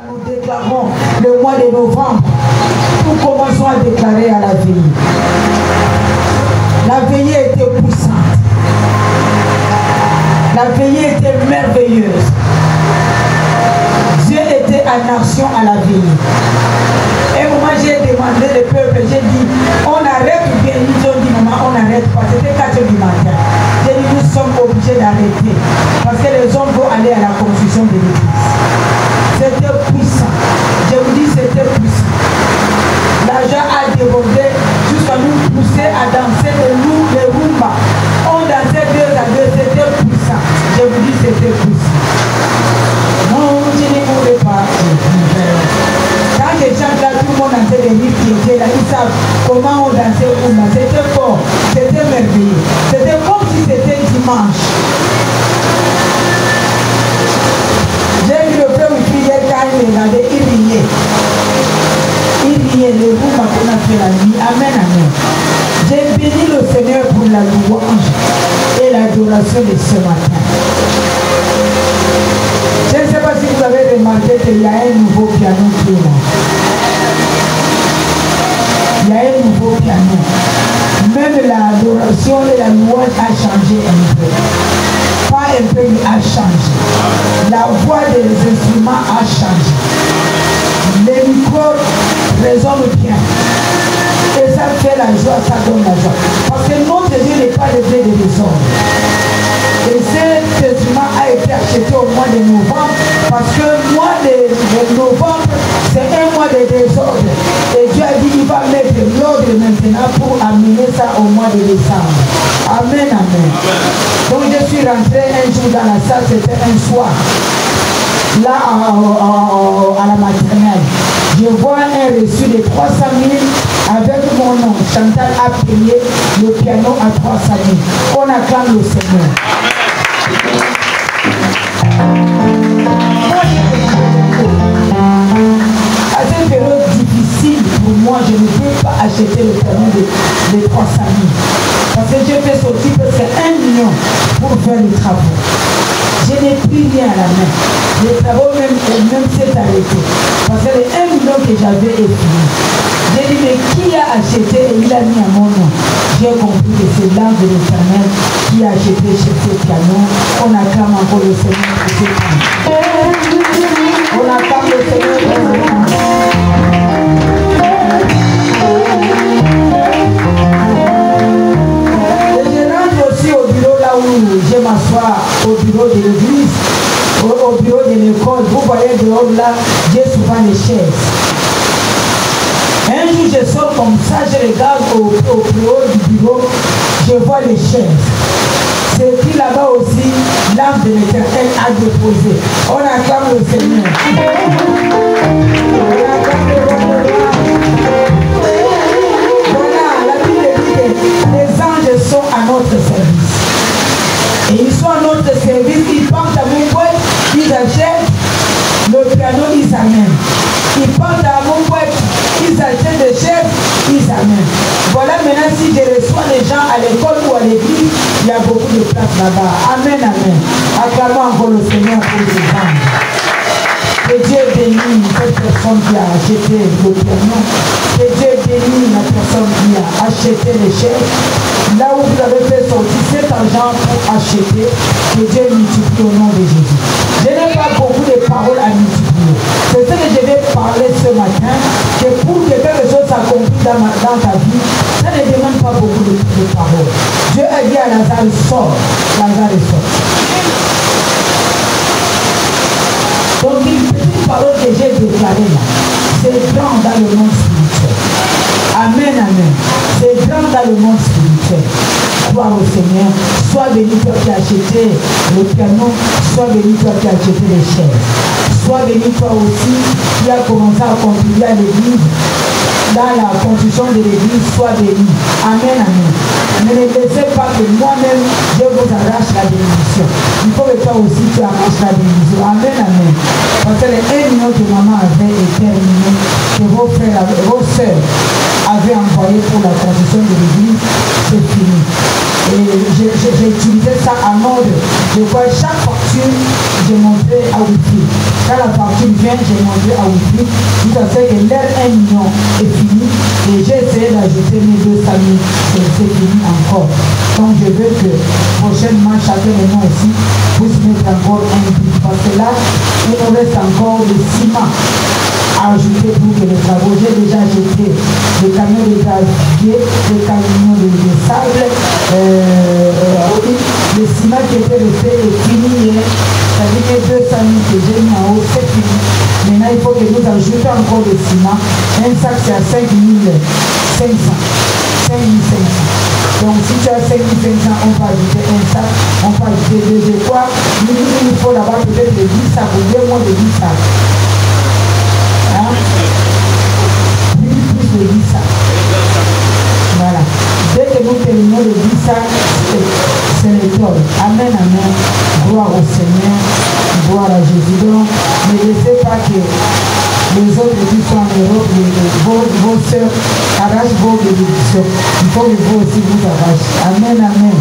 Nous déclarons le mois de novembre. Nous commençons à déclarer à la veillée. La veillée était puissante. La veillée était merveilleuse. Dieu était en action à la veillée. Et moi j'ai demandé le peuple, j'ai dit, on arrête ou bien ils ont dit, maman, on n'arrête pas. C'était 4 heures du matin. J'ai dit, nous sommes obligés d'arrêter. Parce que les hommes vont aller à la construction de l'église. C'était puissant. Je vous dis, c'était puissant. L'argent a débordé jusqu'à nous pousser à danser les rumba. On dansait 2 à 2, c'était puissant. Je vous dis, c'était puissant. Non, je ne pourrais pas. Quand les chants là, tout le monde dansait les rites qui étaient là, ils savent comment on dansait rumba. C'était fort, c'était merveilleux. C'était comme si c'était dimanche. J'ai vu le frère qui hier quand il regardait, il riait. Il riait, le rumba qu'on a fait la nuit. Amen, amen. J'ai béni le Seigneur pour la louange et l'adoration de ce matin. Je ne sais pas si vous avez remarqué qu'il y a un nouveau piano qui est là. Il y a un nouveau piano. Même l'adoration et la louange a changé un peu. Pas un peu, il a changé. La voix des instruments a changé. Les micros résonnent bien. Et ça fait la joie, ça donne la joie. Parce que notre Dieu n'est pas le Dieu des désordres. Et cet instrument a été acheté au mois de novembre. Parce que le mois de novembre, c'est un mois de désordre. Et Dieu a dit qu'il va mettre l'ordre maintenant pour amener ça au mois de décembre. Amen, amen. Donc je suis rentré un jour dans la salle, c'était un soir. Là, à la maternelle, je vois un reçu de 300 000 avec mon nom. Chantal a payé le piano à 300 000. On acclame le Seigneur. À cette période difficile pour moi, je ne peux pas acheter le piano de 300 000. Parce que j'ai fait sortir presque 1 million pour faire les travaux. Je n'ai plus rien à la main. Les travaux même s'est arrêté. Parce que les 1 million que j'avais est fini. J'ai dit, mais qui a acheté et il a mis à mon nom? J'ai compris que c'est l'ange de l'Éternel qui a acheté chez ce piano. On acclame encore le Seigneur pour ce piano. On acclame le Seigneur pour ce piano. Je m'assois au bureau de l'église, au bureau de l'école. Vous voyez dehors là, j'ai souvent les chaises. Un jour je sors comme ça, je regarde au plus haut du bureau, je vois les chaises. C'est écrit là-bas aussi, l'âme de l'Éternel a déposé. On acclame le Seigneur. Voilà, la Bible dit que les anges sont à notre service. Et ils sont à notre service, ils partent à mon boîte, ils achètent le piano, ils amènent. Ils partent à mon boîte, ils achètent des chaises, ils amènent. Voilà maintenant si je reçois les gens à l'école ou à l'église, il y a beaucoup de place là-bas. Amen, amen. Acclamons encore le Seigneur pour les gens. Que Dieu bénisse cette personne qui a acheté le piano. Que Dieu bénisse la personne qui a acheté les chaises. Là où vous avez fait sortir cet argent pour acheter, que Dieu multiplie au nom de Jésus. Je n'ai pas beaucoup de paroles à multiplier. C'est ce que je vais parler ce matin, que pour que quelque chose s'accomplisse dans ta vie, ça ne demande pas beaucoup de paroles. Dieu a dit à Lazare, sort. Lazare sort. Donc une petite parole que j'ai déclarée là, c'est grand dans le monde spirituel. Amen, amen. C'est grand dans le monde spirituel. Croire au Seigneur. Sois béni toi qui as acheté le piano. Sois béni toi qui as acheté les chaises. Sois béni toi aussi qui as commencé à contribuer à l'église. Dans la construction de l'église, sois béni. Amen, amen. Ne laissez pas que moi-même, je vous arrache la bénédiction. Il faut que toi aussi tu arraches la bénédiction. Amen, amen. Parce que les 1 million que maman avait est terminé, que vos frères, vos soeurs avaient envoyé pour la construction de l'église, c'est fini. Et j'ai utilisé ça en ordre. Je vois chaque facture partir, j'ai montré à Wi-Fi. Quand la partie vient, j'ai montré à Wi-Fi. Tout à fait que l'air 1 million est fini. Et j'ai essayé d'ajouter mes 200 000. C'est fini encore. Donc je veux que prochainement, chacun de nous ici puisse mettre encore un but. Parce que là, il nous reste encore le ciment à ajouter pour que les travaux. J'ai déjà jeté le camion de gravier, le camion de sable, le ciment qui était resté est fini hier. C'est-à-dire que 200 000 que j'ai mis en haut, c'est fini. Maintenant, il faut que nous ajoutions encore le ciment. Un sac, c'est à 5 500. 5 500. Donc, si tu as 5 500, on peut ajouter un sac, on peut ajouter 2 de quoi. Il faut là-bas peut-être de 10 sacs ou bien moins de 10 sacs. Hein? Plus de 10 sacs. Voilà. Dès que nous terminons le 10 sacs, c'est l'étoile. Amen, amen. Gloire au Seigneur. Gloire à Jésus. Donc, ne laissez pas que les autres qui sont en Europe, vos soeurs arrachent vos bénédictions. Il faut que vous aussi vous arrachez. Amen, amen.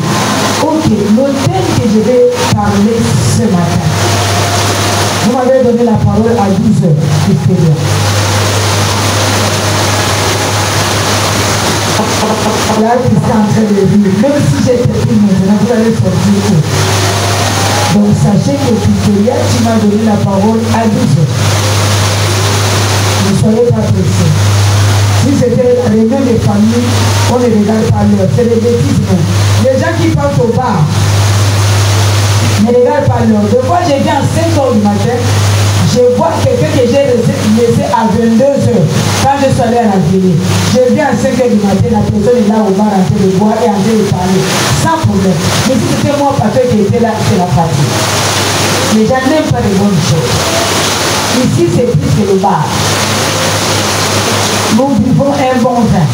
Ok, le thème que je vais parler ce matin. Vous m'avez donné la parole à 12 heures. Là, tu es en train de vivre. Même si j'ai terminé maintenant, vous allez sortir. Donc, sachez que Victoria, tu m'as donné la parole à 12 heures. Ne soyez pas pressés. Si c'était la réunion des familles, on ne regarde pas l'heure. C'est des bêtises. Les gens qui partent au bar ne regardent pas l'heure. Des fois, je viens à 5 heures du matin, je vois quelqu'un que j'ai laissé à 22 heures quand je suis allé à la télé. Je viens à 5 heures du matin, la personne est là au bar en train de boire et en train de parler. Sans problème. Mais si c'était moi, parce qui était là, c'est la partie. Les gens n'aiment pas les bonnes choses. Ici, c'est plus que le bar. Nous buvons un bon vin.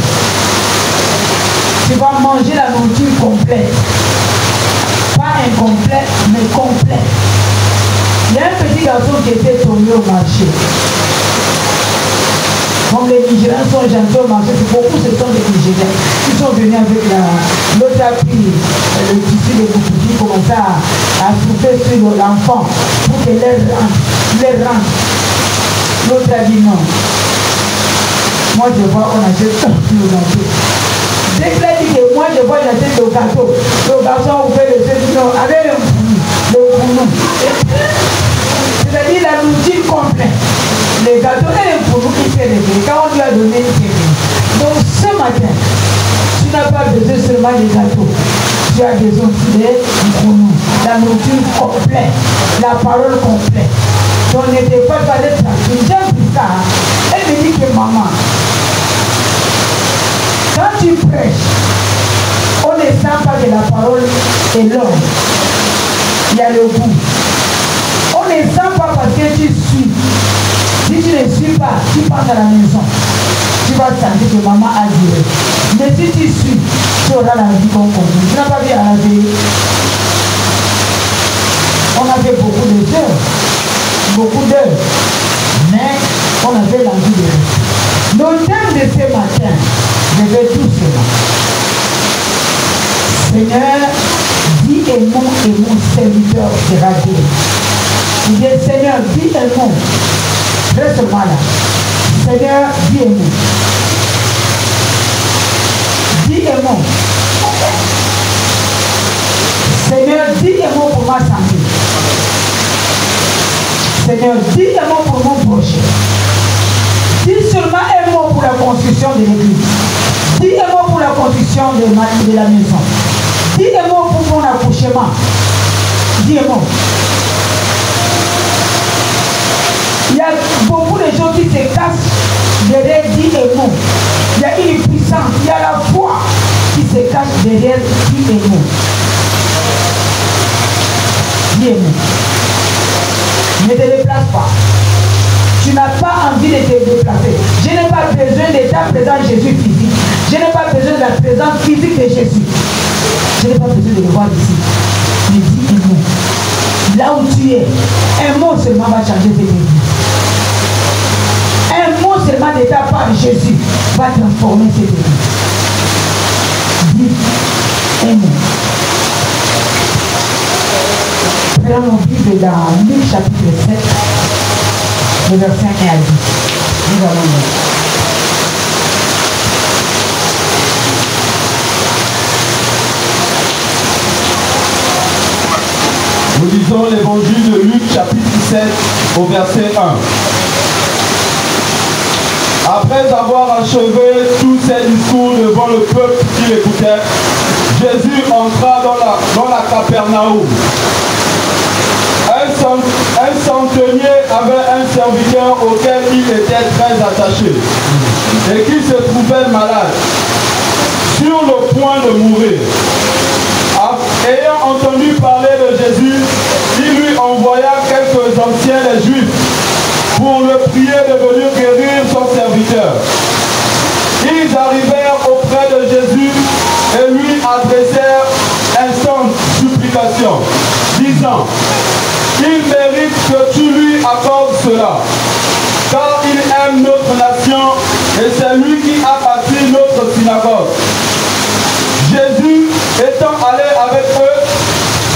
Tu vas manger la nourriture complète. Pas incomplète, mais complète. Il y a un petit garçon qui était tombé au marché. Comme les Nigériens sont gentils au marché, beaucoup ce sont des Nigériens. Ils sont venus avec l'autre a pris le tissu de Boubouki, commençait à souffler sur l'enfant pour que les rentre. L'autre a dit non. Moi je vois, on achète le gâteau. Dès qu'il a dit que moi je vois, il achète le gâteau. Le garçon ouvert le fait, non, avec le pounou. C'est-à-dire la nourriture complète. Les gâteaux et le pounou, il s'est levé. Quand on lui a donné, il s'est levé. Donc ce matin, tu n'as pas besoin seulement des gâteaux. Tu as besoin aussi des pounou. La nourriture complète. La parole complète. Donc n'était pas d'être tranquille. J'aime plus ça. Elle me dit que maman, quand tu prêches, on ne sent pas que la parole est longue. Il y a le goût. On ne sent pas parce que tu suis. Si tu ne suis pas, tu passes à la maison. Tu vas sentir que maman a duré. Mais si tu suis, tu auras la vie qu'on continue. Tu n'as pas vu à la vie. On a fait beaucoup d'heures. Beaucoup d'heures. Mais on avait l'envie de rester. Le thème de ce matin, je vais tout cela. Seigneur, dis un mot et mon serviteur sera guéri. Il dit, Seigneur, dis un mot. Reste-moi là. Seigneur, dis un mot. Dis un mot. Seigneur, dis un mot pour ma santé. Seigneur, dis un mot pour mon prochain. Dis seulement un mot pour la construction de l'église. Dis un mot pour la construction de la maison. Dis un mot pour mon accouchement. Dis un mot. Il y a beaucoup de gens qui se cachent derrière dis un mot. Il y a une puissance, il y a la foi qui se cache derrière dis un mot. Dis un mot. Ne te déplace pas. Tu n'as pas envie de te déplacer. Je n'ai pas besoin de ta présence Jésus physique. Je n'ai pas besoin de la présence physique de Jésus. Je n'ai pas besoin de le voir ici. Mais dis un mot. Là où tu es, un mot seulement va changer tes vies. Un mot seulement de ta part de Jésus va transformer tes vies. Dis un mot. Prenons nos Bibles dans Luc chapitre 7, le verset 1 à 10. Nous allons lire. Nous lisons l'évangile de Luc chapitre 7 au verset 1. Après avoir achevé tous ses discours devant le peuple qui l'écoutait, Jésus entra dans la Capernaum. Un centenier avait un serviteur auquel il était très attaché et qui se trouvait malade, sur le point de mourir. Ayant entendu parler de Jésus, il lui envoya quelques anciens des Juifs pour le prier de venir guérir son serviteur. Ils arrivèrent auprès de Jésus et lui adressèrent instantes supplications, disant: il mérite que tu lui accordes cela, car il aime notre nation et c'est lui qui a bâti notre synagogue. Jésus, étant allé avec eux,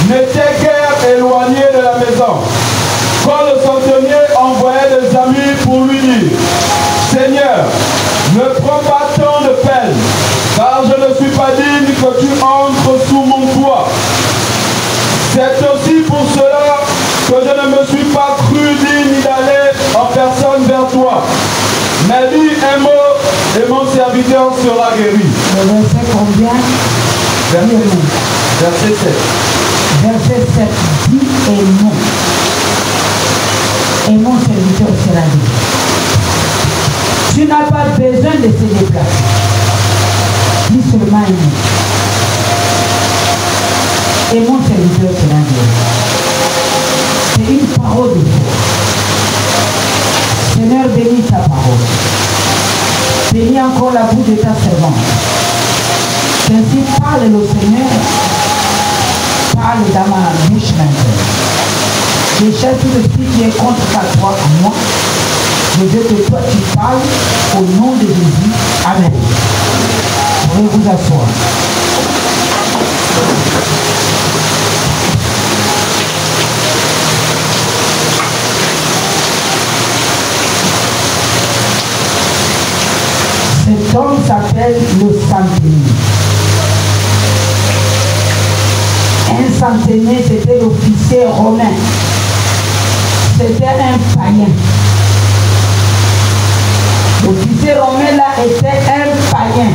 n'était guère éloigné de la maison, quand le centenier envoyait des amis pour lui dire: Seigneur, ne prends pas tant de peine, car je ne suis pas digne que tu entres sous mon toit. C'est aussi pour cela que je ne me suis pas cru digne d'aller en personne vers toi. Mais dis un mot et mon serviteur sera guéri. Le verset combien? Verset 7. Verset 7 dit et mon serviteur sera guéri. Tu n'as pas besoin de se déplacer. Dis seulement et mon serviteur sera guéri. C'est une parole de Dieu. Seigneur, bénis ta parole. Bénis encore la bouche de ta servante. Ainsi parle le Seigneur. Parle dans ma bouche maintenant. Je cherche tout esprit qui est contre toi à moi. Je veux que toi tu parles au nom de Jésus. Amen. Vous pouvez vous asseoir. Cet homme s'appelle le centenier. Un centenier, c'était l'officier romain. C'était un païen. L'officier romain là était un païen.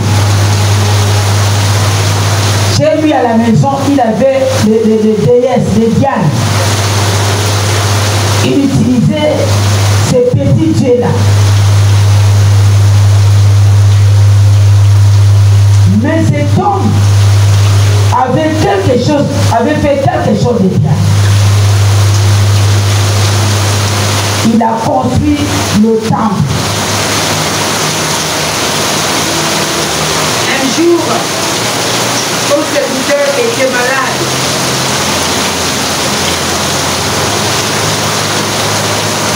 Chez lui à la maison, il avait les déesses, les dianes. Il utilisait ces petits dieux-là. Mais cet homme avait fait quelque chose de bien. Il a construit le temple. Un jour, son serviteur était malade.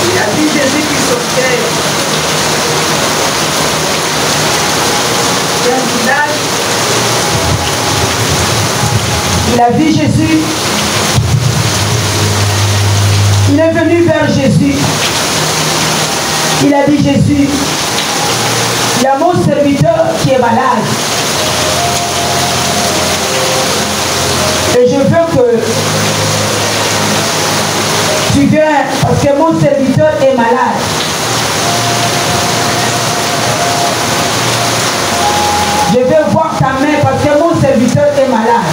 Il a vu Jésus qui sortait d'un village. Il a vu Jésus. Il est venu vers Jésus. Il a dit: Jésus, il y a mon serviteur qui est malade. Et je veux que tu viennes parce que mon serviteur est malade. Je veux voir ta main parce que mon serviteur est malade.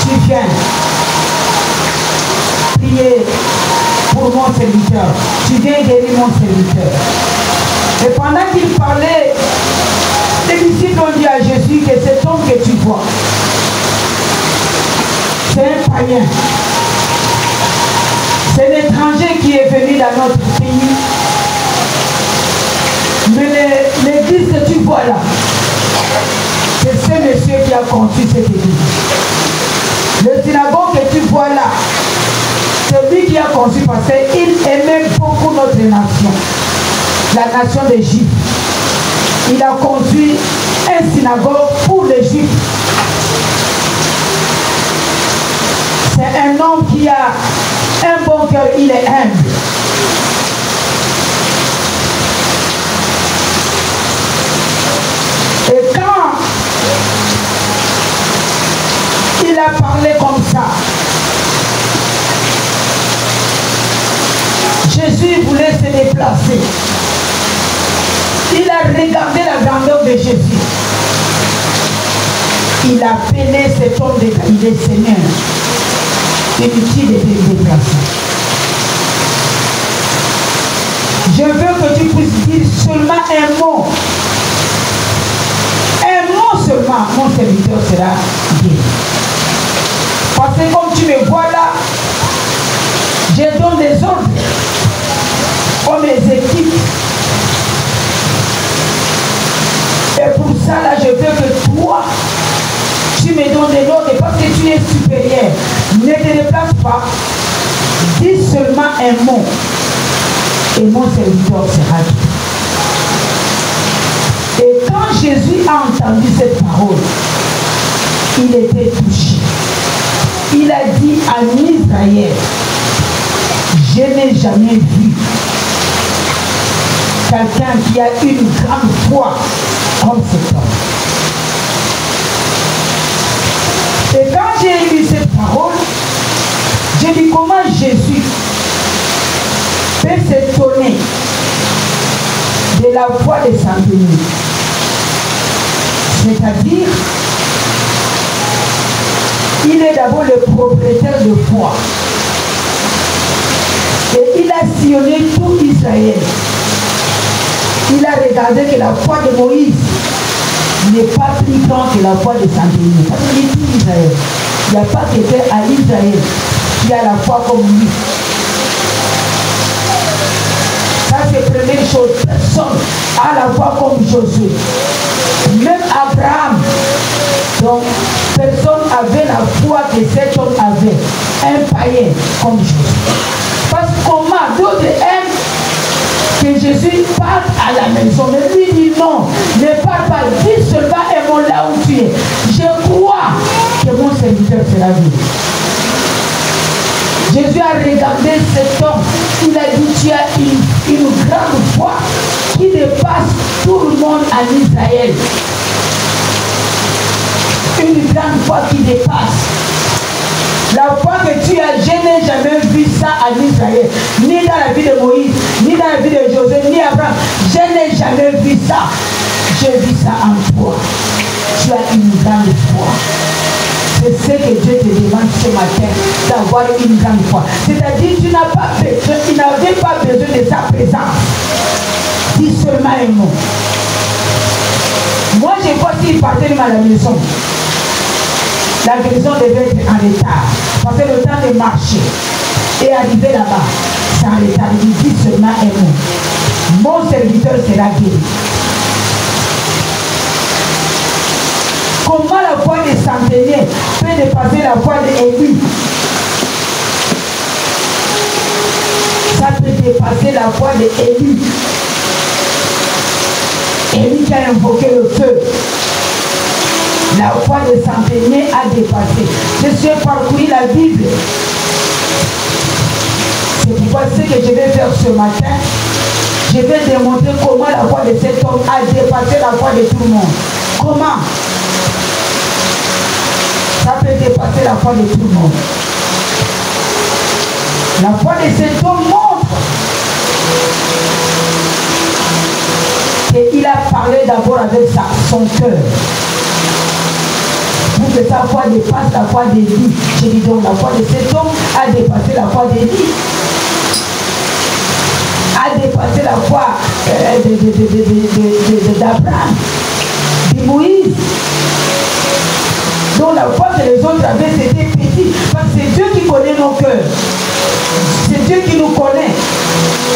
Tu viens prier pour mon serviteur. Tu viens guérir mon serviteur. Et pendant qu'il parlait, les disciples ont dit à Jésus que cet homme que tu vois, c'est un païen. C'est l'étranger qui est venu dans notre pays. Mais l'église que tu vois là, c'est ce monsieur qui a construit cette église. Le synagogue que tu vois là, c'est lui qui a construit parce qu'il aimait beaucoup notre nation, la nation des Juifs. Il a construit un synagogue pour les Juifs. un homme qui a un bon cœur, il est humble. Et quand il a parlé comme ça, Jésus voulait se déplacer. Il a regardé la grandeur de Jésus. Il a appelé cet homme de Galilée, Seigneur. Inutile de te déplacer. Je veux que tu puisses dire seulement un mot. Un mot seulement, mon serviteur sera guéri. Parce que comme tu me vois là, je donne des ordres aux mes équipes. Et pour ça, là, je veux que toi, tu me donnes des ordres parce que tu es supérieur. Ne te déplace pas. Dis seulement un mot. Et mon serviteur sera guéri. Et quand Jésus a entendu cette parole, il était touché. Il a dit à Israël, je n'ai jamais vu quelqu'un qui a une grande foi comme cet homme. Et quand j'ai lu cette parole, j'ai dit comment Jésus peut s'étonner de la foi de Saint-Denis. C'est-à-dire, il est d'abord le propriétaire de foi. Et il a sillonné tout Israël. Il a regardé que la foi de Moïse n'est pas plus grande que la foi de Saint-Denis. Parce qu'il dit tout Israël. Il n'y a pas quelqu'un à Israël qui a la foi comme lui. Ça, c'est la première chose. Personne a la foi comme Josué. Même Abraham. Donc, personne n'avait la foi que cet homme avait. Un païen comme Josué. Parce que comment d'autres aiment que Jésus parte à la maison. Mais lui dit non, ne pars pas. Dis seulement un mot là où tu es. Je crois que mon serviteur sera guéri. Jésus a regardé cet homme. Il a dit, tu as une grande foi qui dépasse tout le monde en Israël. Une grande foi qui dépasse. La foi que tu as, je n'ai jamais vu ça en Israël. Ni dans la vie de Moïse, ni dans la vie de Josué, ni Abraham. Je n'ai jamais vu ça. J'ai vu ça en toi. Tu as une grande foi. C'est ce que Dieu te demande ce matin, d'avoir une grande foi. C'est-à-dire, tu n'as pas besoin, tu n'avais pas besoin de sa présence. Dis seulement un mot. Moi, je vois s'il partait à la maison. La guérison devait être en retard. Parce que le temps de marcher et arriver là-bas, c'est en retard. Il dit seulement un mot. Mon serviteur sera guéri. Comment la foi des centenaires peut dépasser la foi d'Élie? Ça peut dépasser la foi d'Élie. Élie qui a invoqué le feu. La foi des centenaires a dépassé. Je suis parcouru la Bible. C'est pourquoi ce que je vais faire ce matin, je vais démontrer comment la foi de cet homme a dépassé la foi de tout le monde. Comment? Ça peut dépasser la foi de tout le monde. La foi de cet homme montre qu'il a parlé d'abord avec son cœur. Pour que sa foi dépasse la foi d'Élie. Je dis donc, la foi de cet homme a dépassé la foi d'Élie. A dépassé la foi d'Abraham, de Moïse. Donc la foi que les autres avaient, c'était petit. Parce que c'est Dieu qui connaît nos cœurs. C'est Dieu qui nous connaît.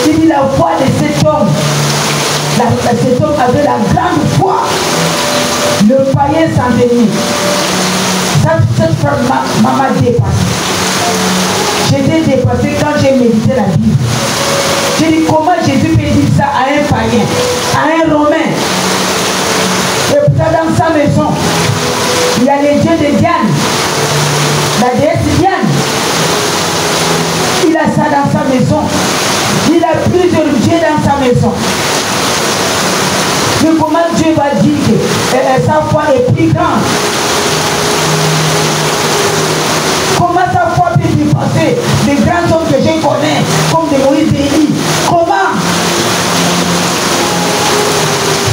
Il dit la foi de cet homme. Cet homme avait la grande foi. Le païen Saint-Denis. Cette femme m'a dépassé. J'étais dépassé quand j'ai médité la Bible. J'ai dit comment Jésus peut dire ça à un païen, à un Romain. Et pourtant dans sa maison, il y a les dieux de Diane, la déesse Diane. maison. Il a plusieurs dieux dans sa maison. Mais comment Dieu va dire que sa foi est plus grande? Comment sa foi peut dépasser les grands hommes que je connais, comme de Moïse et Élie? Comment?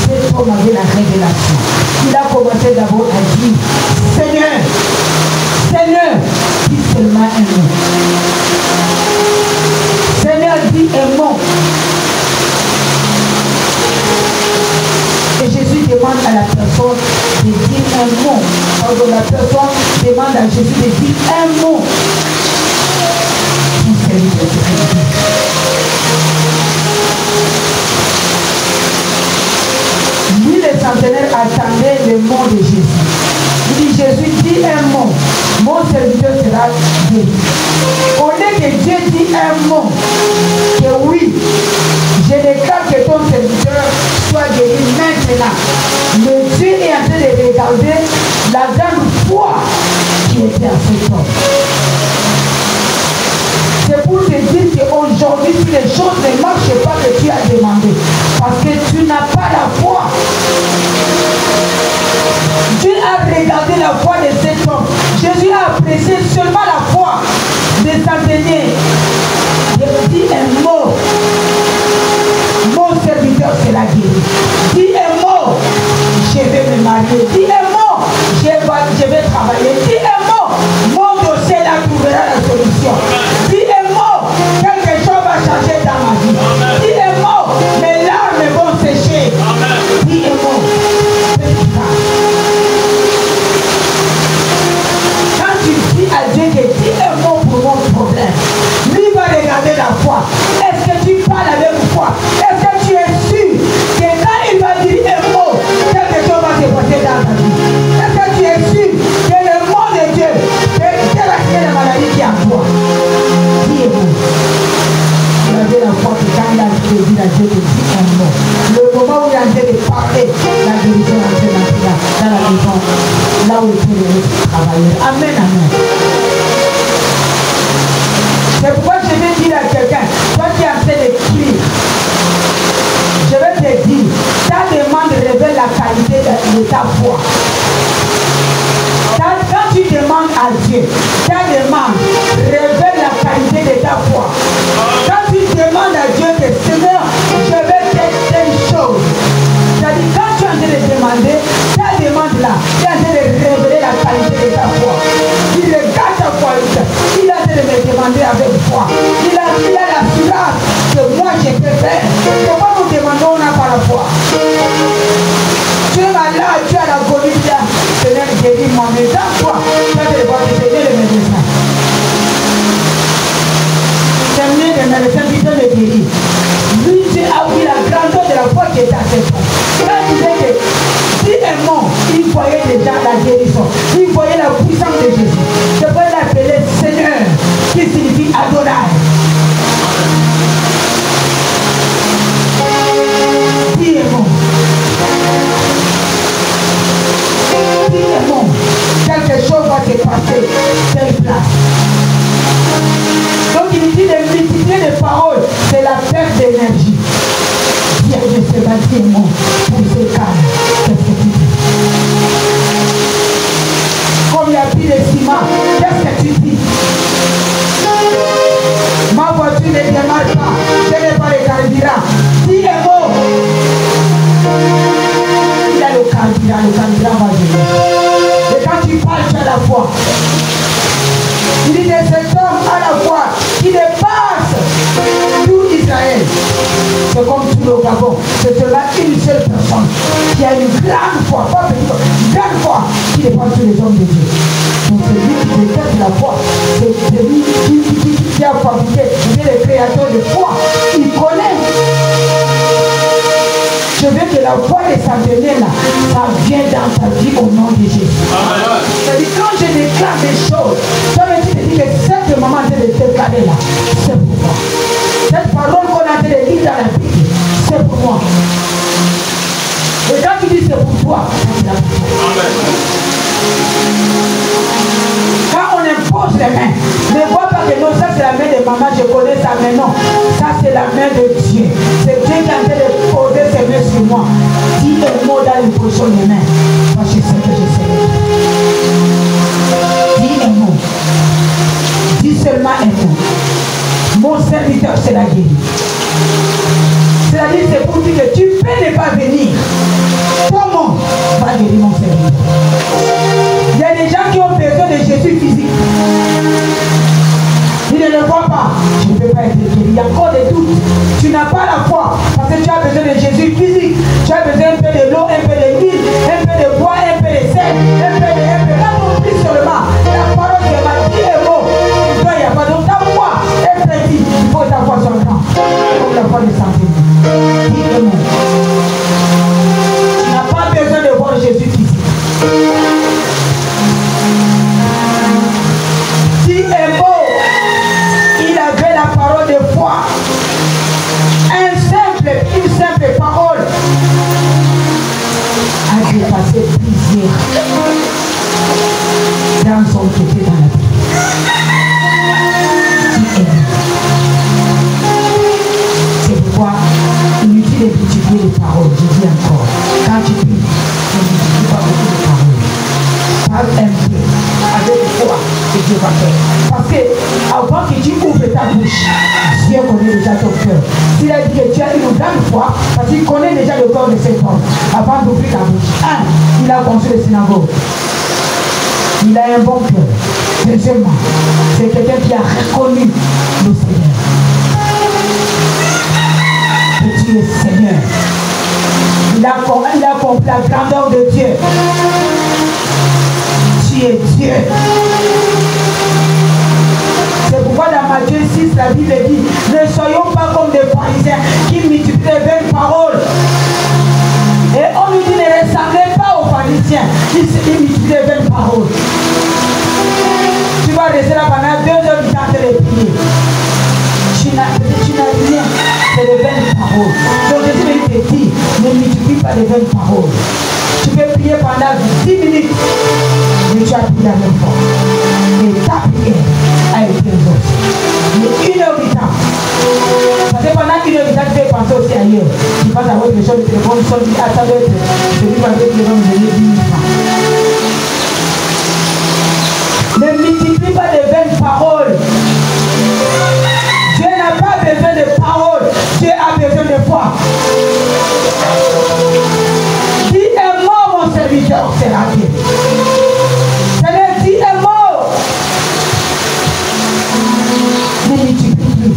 Cet homme avait la révélation. Il a commencé d'abord à dire, Seigneur, Seigneur, dis seulement un mot. Seigneur, dis un mot. Et Jésus demande à la personne de dire un mot. Quand la personne demande à Jésus de dire un mot. Lui, le centenaire attendait le mot de Jésus. Il dit, Jésus, dis un mot. Mon serviteur sera guéri. Au lieu que Dieu dit un mot, que oui, je déclare que ton serviteur soit guéri maintenant. Mais Dieu est en train de regarder la grande foi qui était à cet homme. C'est pour te dire qu'aujourd'hui, si les choses ne marchent pas que tu as demandé, parce que tu n'as pas la foi. Dieu a regardé la foi de cet homme. Jésus a apprécié seulement la foi de centenaire. Il dit un mot. Mon serviteur sera guéri. Dis un mot. Je vais me marier. Dis un mot. Je vais travailler. Dis un mot. Mon dossier là trouvera la solution. Dis un mot. Quelque chose va changer dans ma vie. Dis un mot. Mes larmes vont sécher. Dis un mot. Quand tu dis à Dieu que dis un mot pour mon problème, lui va regarder la foi. Est-ce que tu parles avec foi? Est-ce que tu es sûr que quand il va dire un mot, quelque chose va se passer dans ta vie? Est-ce que tu es sûr que le mot de Dieu, que quelle est la maladie qui est en toi? Dis un mot. Vous avez la foi que quand il a dit à Dieu de dire un mot, le moment où il a dit de parler, la guérison est en train d'entrer dans la maison, là où il peut le travailler. Amen, amen. C'est pourquoi je vais dire à quelqu'un, toi qui es en train de crier, je vais te dire, ta demande révèle la qualité de ta foi. Quand tu demandes à Dieu, ta demande révèle la qualité de ta foi. Quand tu demandes à Dieu que Seigneur, je vais faire telle chose, c'est-à-dire quand tu es en train de demander, ta demande là, tu es en train de révéler la qualité de ta foi. Il regarde ta foi, il est en train de me demander avec foi. Il a l'assurance que moi je peux faire. Pourquoi nous demandons, on n'a pas la foi? Tu es malade, tu as la Covid là, Seigneur, guéris-moi, mais dans toi, tu as de voir que c'est le médecin. C'est mieux de médecin qui te le guérit. Lui, Dieu a vu la grandeur de la foi qui est à cette fois. Quand il disait que si un mot, il voyait déjà la guérison, il voyait la puissance de Jésus. C'est pour l'appeler Seigneur, qui signifie Adonai. Dis un mot. Dis un mot. Quelque chose va se passer. Telle place. Donc il dit de multiplier les paroles, c'est la perte d'énergie. Dieu ne se va dire un mot pour ce cas. Qu'est-ce que tu dis? Comme il y a plus de ciment, qu'est-ce que tu dis? Ma voiture ne démarre pas, je n'ai pas le carburant. Dis un mot. Il a le carburant va venir. Et quand tu parles, tu as la foi. Il dit de cet homme à la foi qui dépasse tout Israël. C'est comme tout le Gabon. C'est seulement une seule personne qui a une grande foi, pas petite, une grande foi qui dépasse tous les hommes de Dieu. Donc c'est lui qui déteste la foi. C'est lui qui a fabriqué, qui est le créateur de foi. Il connaît. Je veux que la foi de centenaire là, ça vient dans ta vie au nom de Jésus. C'est-à-dire quand je déclare des choses, ça veut dire que cette maman de déclarer là, c'est pour moi. Cette parole qu'on a de lire dans la Bible, c'est pour moi. Et quand tu dis c'est pour toi, c'est pour toi. Quand on impose les mains, les voix crois pas que non, ça c'est la main de maman, je connais ça, mais non. Ça c'est la main de Dieu. C'est Dieu qui est en train de poser ses mains sur moi. Dis un mot dans les prochaines mains. Moi je sais que je sais. Dis un mot. Dis seulement un mot. Mon serviteur sera guéri. C'est-à-dire, c'est pour dire que tu peux ne pas venir. Comment va guérir mon serviteur? Il y a des gens qui ont besoin de Jésus physique. Ils ne le voient pas. Je ne peux pas être guéri. Il y a encore des doutes. Tu n'as pas la foi parce que tu as besoin de Jésus physique. Tu as besoin un peu de l'eau, un peu de l'huile, un peu de bois, un peu de sel, un peu de... Quand on prie seulement, la parole de ma dit est mot. Il n'y a pas d'autre. Ta foi est précise. Il faut que ta foi soit grande. Comme la foi des sentiments. Dis un mot. Tu n'as pas besoin de voir Jésus physique. Dis un mot. Il avait la parole de foi. Une simple parole a dépassé plusieurs dans son côté dans la vie. C'est pourquoi inutile de multiplier les paroles. Je dis encore, quand tu pries, ne multiplie pas beaucoup de paroles. Parle un peu, avec foi, et Dieu va faire. Parce que avant que tu ouvres ta bouche, Dieu connaît déjà ton cœur. S'il a dit que tu as une grande foi, parce qu'il connaît déjà le corps de cet homme, avant d'ouvrir ta bouche. Il a construit le synagogue. Il a un bon cœur. Deuxièmement, c'est quelqu'un qui a reconnu le Seigneur. Que tu es Seigneur. Il a compris la grandeur de Dieu. Tu es Dieu. C'est pourquoi dans Matthieu 6, la Bible dit, ne soyons pas comme des pharisiens qui multiplient les vaines paroles. Et on nous dit, ne ressemblez pas aux pharisiens qui multiplient les vaines paroles. Tu vas rester là pendant 2 heures du temps de les prier. Tu n'as rien, c'est les vaines paroles. Donc Jésus te dit, ne multiplie pas les vaines paroles. Tu peux prier pendant 10 minutes, mais tu as prié la même fois. Et ta prière a été exaucée. Mais 1 heure du temps. Parce que pendant 1 heure du temps, tu peux penser aussi ailleurs. Tu passes à votre chose, le téléphone sonne, tu dis, attends, celui qui va te donner 10 000 francs. Ne multiplie pas de vaines paroles. Dieu n'a pas besoin de paroles. Dieu a besoin de foi. Dis un mot, mon serviteur sera guéri. Seigneur, dis un mot. Ne multiplie plus.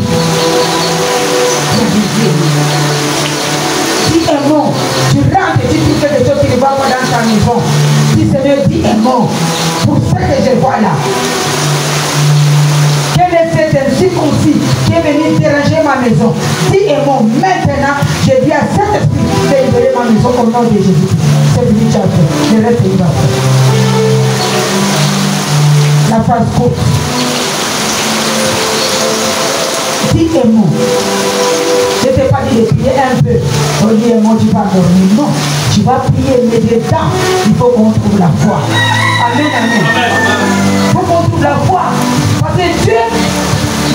Dis un mot. Tu rentres et tu fais des choses qui ne vont pas dans ta maison. Dis Seigneur, dis un mot. Pour ce que je vois là. Quel est cet incirconcis qui est venu déranger ma maison? Dis un mot. Maintenant, je dis à cet esprit de libérer ma maison au nom de Jésus. C'est venu tu as fait. Le reste il va faire. La phrase courte. Dis un mot. Je ne t'ai pas dit de prier un peu. On dit un mot, tu vas dormir. Non. Tu vas prier, mais dedans, il faut qu'on trouve la foi. Amen, amen. Il faut qu'on trouve la foi. Parce que Dieu,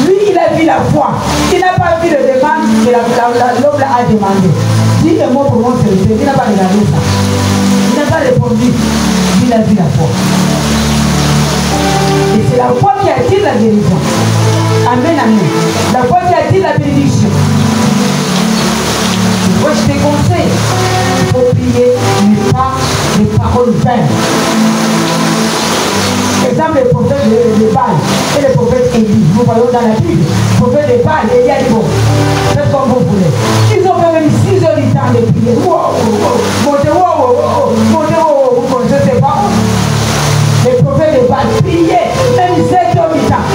lui, il a vu la foi. Il n'a pas vu le demande que l'homme a demandé. Dis un mot pour mon serviteur. Il n'a pas regardé ça. Il n'a pas répondu. Il a vu la foi. Et c'est la foi qui attire la guérison. Amen, amen. La foi qui attire la bénédiction. Moi, je te conseille, il faut prier, mais pas les paroles vaines. Exemple, le prophète de Baal et le prophète Élie. Nous voyons dans la Bible. Le prophète de Baal, Élie a dit bon, faites comme vous voulez. Ils ont fait même 6 heures du temps de prier. Montez, vous connaissez ces paroles. Le prophète de Baal priait, même 7 heures du temps.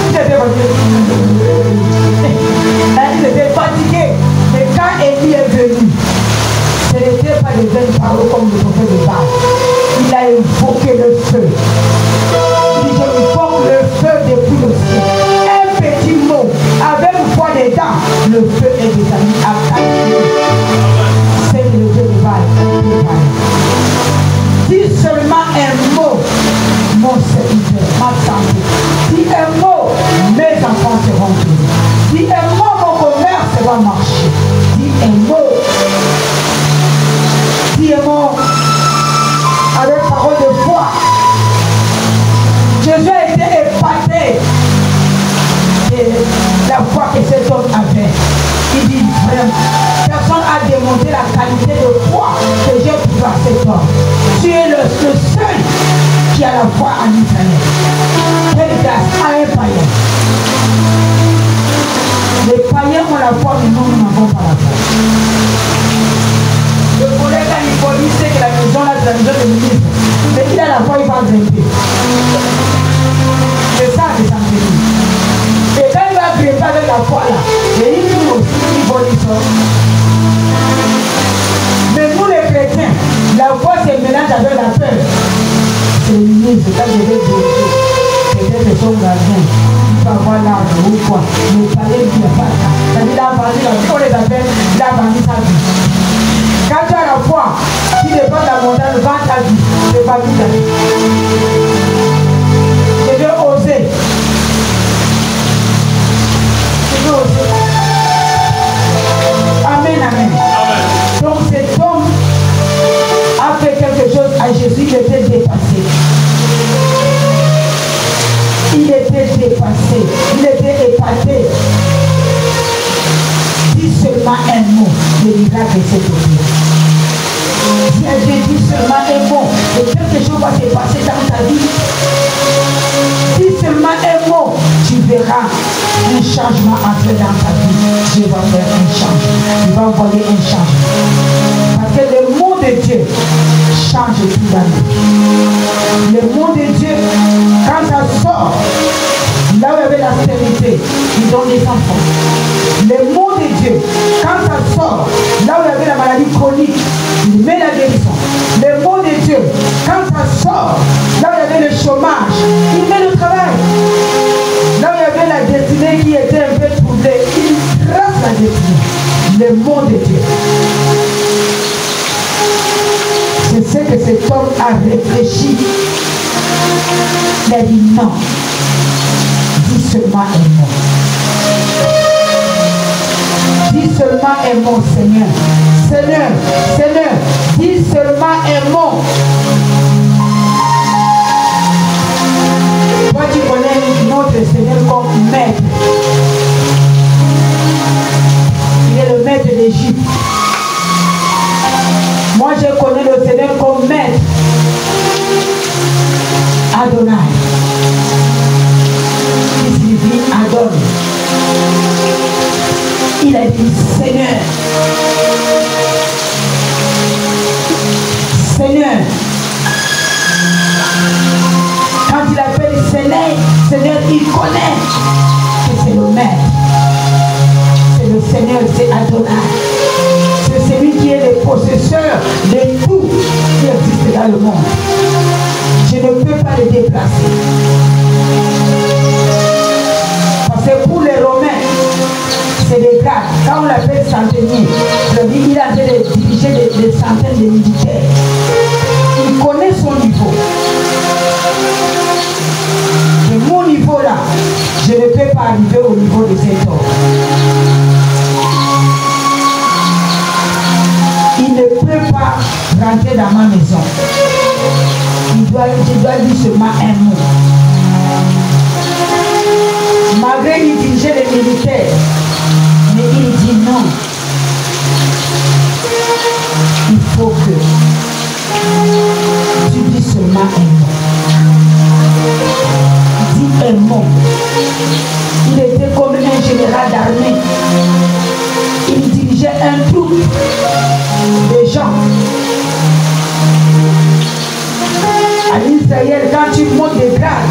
Il était fatigué. Mais quand Élie est venu, ce n'était pas des vaines paroles comme le prophète de Baal. Il a invoqué le feu. Il dit, je invoque le feu depuis le ciel. Un petit mot, avec foi dedans, le feu est déjà mis à calmer. C'est le Dieu de Baal. la foi en Israël. Quelle grâce à un païen. Les païens ont la foi, mais nous n'avons pas la foi. Le collègue à Nicolas sait que la maison là, c'est la maison de ministre. Mais il a la foi, il va grimper. C'est ça les enseignants. Et quand il va grimper avec la foi là, et il dit aussi, il va dire ça. Mais nous les chrétiens, la foi se mélange avec la peur. C'est le ministre, quand je vais dire, peut-être son gardien, il va avoir l'arbre ou quoi. Mais il fallait lui dire pas ça. C'est-à-dire, il a vendu la vie, on les appelle, il a vendu sa vie. Quand tu as la foi, tu dépends de la montagne, vends ta vie, tu ne vas pas vivre ta vie. Je vais oser. Amen, amen. Donc cet homme a fait quelque chose à Jésus, il était dépassé. Il était dépassé, il était épaté. Dis seulement un mot, le miracle s'est produit. Si Dieu dit seulement un mot, et quelque chose va se passer dans ta vie. Dis seulement un mot, tu verras un changement entrer dans ta vie. Dieu va faire un changement. Il va envoyer un changement. Parce que le mot de Dieu change tout dans nous. Le mot de Dieu, quand ça sort, là où il y avait la stérilité, il donne des enfants. Le mot de Dieu, quand ça sort, là où il y avait la maladie chronique, il met la guérison. Le mot de Dieu, quand ça sort, là où il y avait le chômage, il met le travail. Là où il y avait la destinée qui était un peu troublée, il trace la destinée. Le mot de Dieu. C'est ce que cet homme a réfléchi. Il a dit non. Dis seulement un mot. Dis seulement un mot, Seigneur. Seigneur, Seigneur, dis seulement un mot. Toi, tu connais notre Seigneur comme maître. Il est le maître d'Égypte. Moi, je connais le Seigneur comme maître. Adonai. Qui signifie Adon. Il a dit Seigneur. Seigneur. Quand il appelle Seigneur, Seigneur, il connaît que c'est le maître. C'est le Seigneur, c'est Adonai. C'est celui qui est le possesseur de tout qui existe dans le monde. Je ne peux pas le déplacer. Parce que pour les Romains, c'est des cas. Quand on l'appelle centenier, il a en train de diriger des centaines de militaires. Il connaît son niveau. Et mon niveau là, je ne peux pas arriver au niveau de cet homme. Il ne peut pas rentrer dans ma maison. Je dois dire seulement un mot. Malgré qu'il dirigeait les militaires, mais il dit non. Il faut que tu dis seulement un mot. Dis un mot. Il était comme un général d'armée. Il dirigeait un troupe de gens. À Israël, quand tu montes des grades,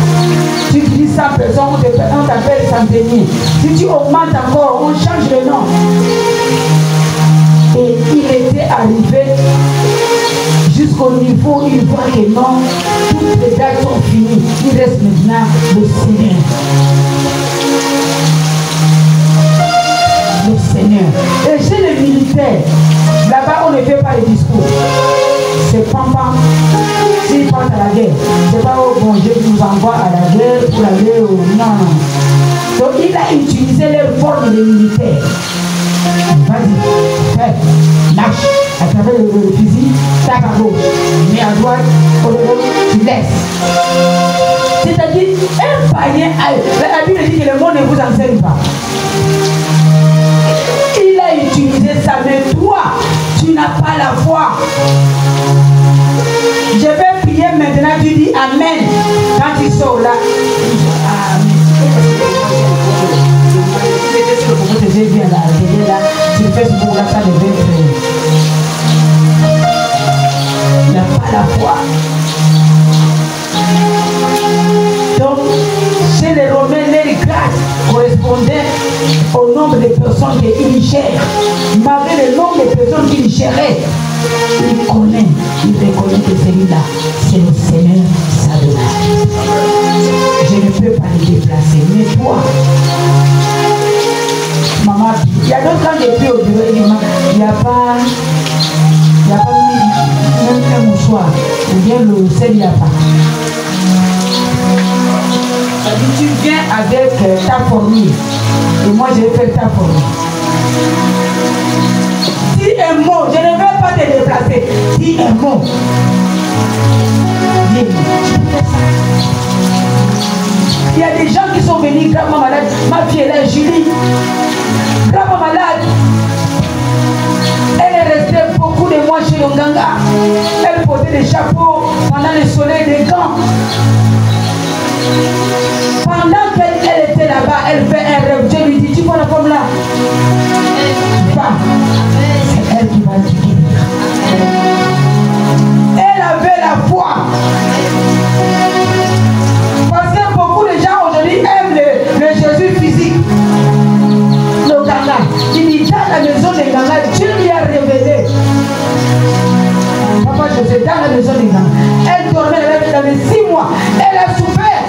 tu dis 100 personnes, on t'appelle centenier. Si tu augmentes encore, on change le nom. Et il était arrivé jusqu'au niveau où il voit que non, toutes les dates sont finies. Il reste maintenant le Seigneur. Le Seigneur. Et chez les militaires, là-bas on ne fait pas les discours. C'est pam-pam. S'ils partent à la guerre, c'est pas oh bon, je vous envoie à la guerre pour aller au... Non, non. Donc il a utilisé leur forme de militaire. Vas-y, fais, marche à travers le fusil, tape à gauche, mets à droite, tu laisses. C'est-à-dire, un païen, la Bible dit que le monde ne vous enseigne pas. Il a utilisé ça, mais toi, tu n'as pas la foi. Je vais prier maintenant Maintenant tu dis Amen. Quand tu sors là, tu fais ce pour la salle de bain. Il n'a pas la foi. Donc, chez les Romains, les grâces correspondaient au nombre de personnes qu'ils gèrent. Malgré le nombre de personnes qu'ils géraient, il reconnaît que celui-là, c'est le Seigneur Sadouna. Je ne peux pas le déplacer, mais toi, maman, il y a d'autres quand j'ai pris au bureau, il n'y a pas même un mouchoir, ou bien le sel, il n'y a pas. Tu viens avec ta fourmi, et moi je vais faire ta fourmi. Dis un mot, je ne vais pas te déplacer. Dis un mot. Dis un mot. Il y a des gens qui sont venus gravement malades. Ma fille elle est Julie, gravement malade. Elle est restée beaucoup de mois chez Longanga. Elle portait des chapeaux pendant le soleil, des gants. Pendant qu'elle était là-bas, elle fait un rêve. Je lui dis, tu vois la femme là? Va. C'est elle qui va te guérir. Elle avait la foi. Parce que beaucoup de gens aujourd'hui aiment le Jésus physique. Le Ganga. Il dit dans la maison de Ganga, Dieu lui a révélé. Papa José, dans la maison de Ganga. Elle dormait dans les 6 mois. Elle a souffert.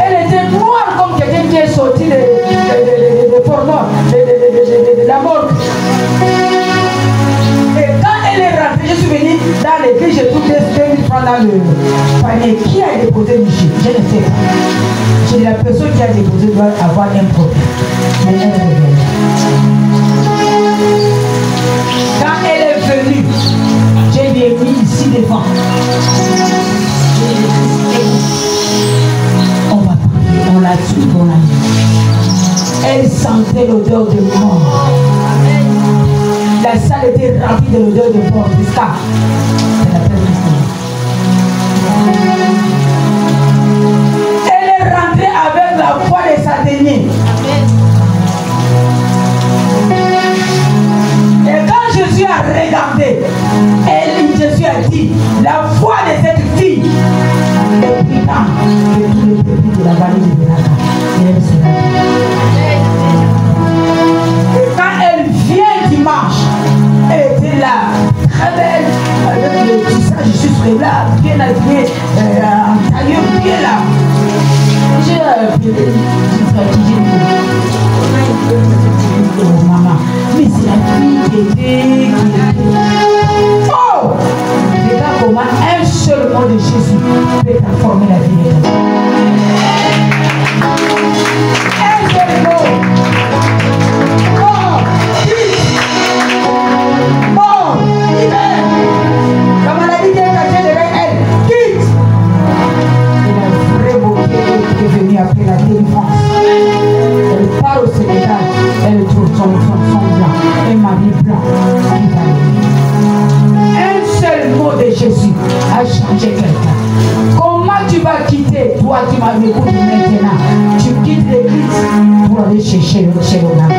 Elle était noire comme quelqu'un qui est sorti de la mort. Et quand elle est rentrée, je suis venue dans l'église, j'ai trouvé 2000 francs dans le panier. Qui a déposé Michel? Je ne sais pas. J'ai la personne qui a déposé doit avoir un problème. Mais elle est venue. Quand elle est venue, je lui ai mis ici devant. On va prier, on l'a tué, on l'a mis. Elle sentait l'odeur de mort. La salle était remplie de l'odeur de mort jusqu'à la elle est rentrée avec la foi de sa dernière. Et quand Jésus a regardé, Jésus a dit, la foi de cette fille est plus grande que tous les petits de la vallée de Beraka. Et elle sera et quand elle vient dimanche, elle était là, très belle, avec le tissage juste là, bien habillée, en tailleur, bien là. J'ai maman, mais c'est la fille qui était. Oh! Regarde comment un seul mot de Jésus peut transformer la vie de quelqu'un. Un seul mot. Oh! Bon! Hiver! La maladie qui est cachée derrière elle, quitte! Et la vraie beauté est venue après la délivrance. Elle part au Sénégal, elle trouve son blanc, un mari blanc qui va l'aimer. Un seul mot de Jésus a changé quelqu'un. Comment tu vas quitter, toi qui m'as écouté maintenant, tu quittes l'église pour aller chez l'Onama.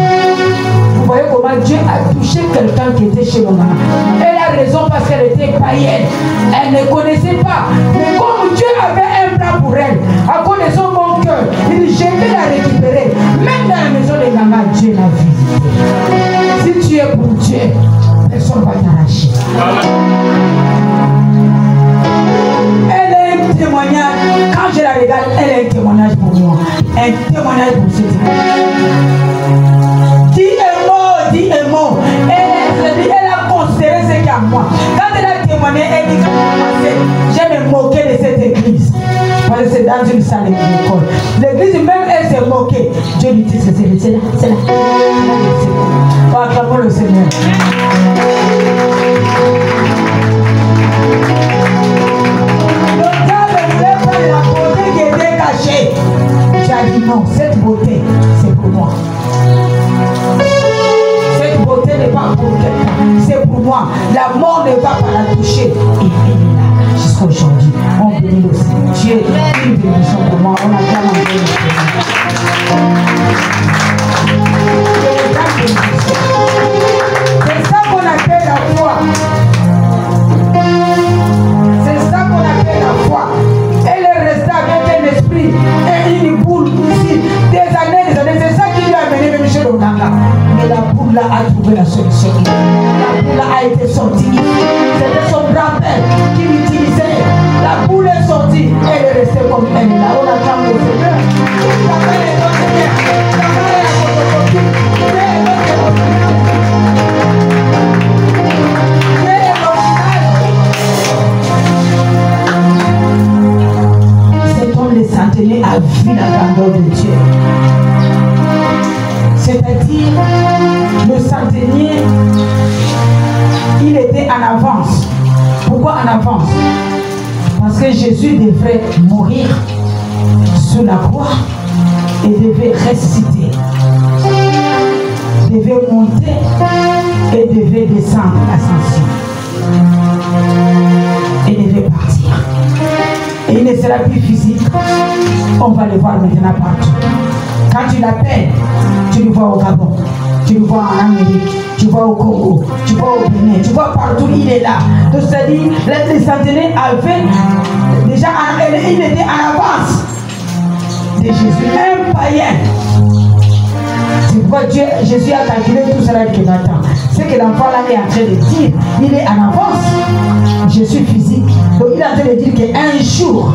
Vous voyez comment Dieu a touché quelqu'un qui était chez l'Onama. Elle a raison parce qu'elle était païenne. Elle ne connaissait pas. Mais comme Dieu avait un plan pour elle, à cause de son bon cœur, il dit, je vais la récupérer. Même dans la maison de Ganga, Dieu l'a visité. Si tu es pour Dieu, personne ne va t'arracher. Elle est un témoignage. Quand je la regarde, elle est un témoignage pour moi. Un témoignage pour cette fille. Dis un mot. Elle a considéré ce qu'il y a en moi. Quand elle a témoigné, elle dit quand j'ai me moqué de cette église. Parce que c'est dans une salle d'école. L'église même, elle s'est moquée. Dieu lui dit, c'est là. On acclamons le Seigneur. Le diable ne voulait pas la beauté qui était cachée. Tu as dit non, cette beauté, c'est pour moi. Cette beauté n'est pas pour quelqu'un, c'est pour moi. La mort ne va pas la toucher. Et elle est là. jusqu'à aujourd'hui. On bénit le Seigneur. Dieu est une bénédiction pour moi. On a tellement béni le Seigneur. C'est ça qu'on appelle la foi. C'est ça qu'on appelle la foi. Elle est restée avec un esprit et une boule ici. Des années. C'est ça qui lui a mené même chez l'Onanga. Mais la boule là a trouvé la solution. La boule là a été sortie. C'était son grand-père qui l'utilisait. La boule est sortie. Elle est restée comme elle est là. On attend le Seigneur. La main est dans le Seigneur. La main est à photocopie. Cet homme, le centenier, a vu la grandeur de Dieu. C'est-à-dire, le centenier, il était en avance. Pourquoi en avance? Parce que Jésus devait mourir sur la croix et devait ressusciter. Devait monter et devait descendre l'ascension. Et devait partir. Et il ne sera plus physique. On va le voir maintenant partout. Quand tu l'appelles, tu le vois au Gabon, tu le vois en Amérique, tu le vois au Congo, tu le vois au Bénin, tu vois partout, il est là. Donc c'est-à-dire, les centenaires avaient déjà, il était en avance de Jésus, un païen. C'est pourquoi Jésus a calculé tout cela qui m'attend. C'est que l'enfant là est en train de dire, il est en avance. Je suis physique. Donc il est en train de dire qu'un jour,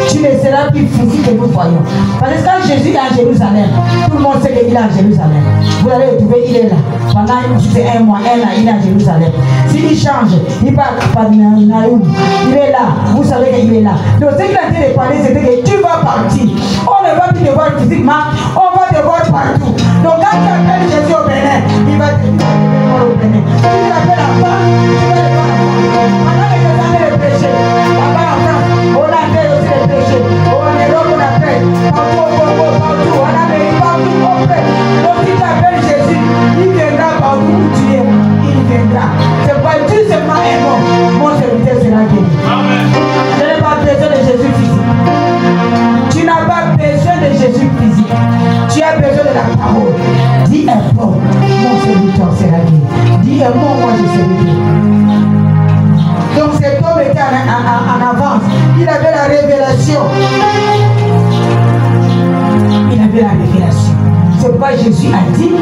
tu ne seras plus physique que nous voyons. Parce que quand Jésus est à Jérusalem, tout le monde sait qu'il est à Jérusalem. Vous allez le trouver, il est là. Pendant un mois, il est à Jérusalem. S'il change, il part par Naïm. Il est là. Vous savez qu'il est là. Donc ce qu'il a dit de parler, c'était que tu vas partir. On ne va plus te voir physiquement, on va te voir partout. Donc quand tu appelles Jésus au Bénin, il va te dire au Bénin. Si tu l'appelles en France, tu vas le voir en France. Pendant que tu as le péché, là-bas en France, on appelle aussi le péché. En Europe, on appelle. Partout au Congo, partout, en Amérique, partout, on fait. Donc si tu appelles Jésus, il viendra partout où tu es. Il viendra. C'est pas tu seulement un mot. Mon serviteur sera guéri. Je n'ai pas besoin de Jésus physique. Tu n'as pas besoin de Jésus physique. Tu as besoin de la parole. Dis un mot, mon serviteur sera guéri. Dis un mot, moi je serai guéri. Donc cet homme était en avance. Il avait la révélation. Il avait la révélation. C'est pourquoi Jésus a dit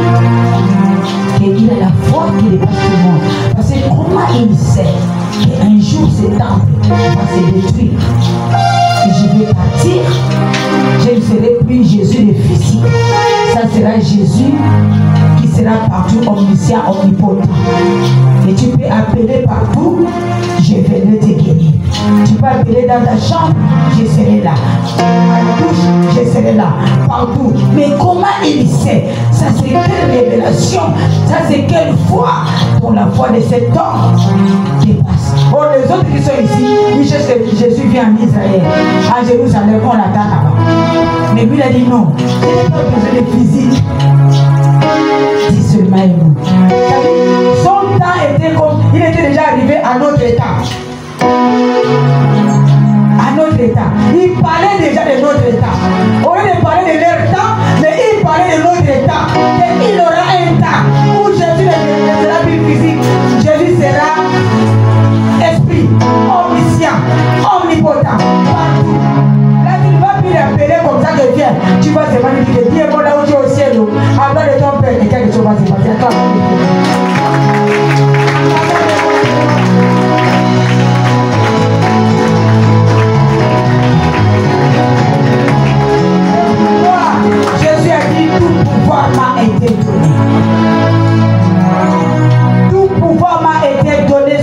qu'il a la foi qui dépasse tout le monde. Parce que comment il sait qu'un jour ce temple va se détruire et je vais partir, je ne serai plus Jésus le physique. Ça sera Jésus qui sera partout, omniscient, omnipotent. Et tu peux appeler partout, je vais te guérir. Tu peux appeler dans ta chambre, je serai là. À la douche, je serai là. Partout. Mais comment il sait? Ça c'est quelle révélation? Ça c'est quelle foi? Pour la foi de cet homme qui passe. Or les autres qui sont ici, ils cherchent que Jésus vient en Israël. À Jérusalem, on l'attend là-bas. Mais lui il a dit non. Je n'ai pas besoin de physique. Dis seulement un mot. Son temps était comme, il était déjà arrivé à notre état. À notre état. Il parlait déjà de notre état. Au lieu de parler de leur temps, mais il parlait de notre état. Et il aura un temps où Jésus ne sera plus physique. Jésus sera esprit, omniscient, omnipotent, partout. Là, tu ne vas plus l'appeler comme ça que viens. Tu vas te manipuler. Dis bon là où tu es au ciel. Après de ton père, et quelque chose va se passer. Attends. Jésus a dit tout pouvoir m'a été donné. Tout pouvoir m'a été donné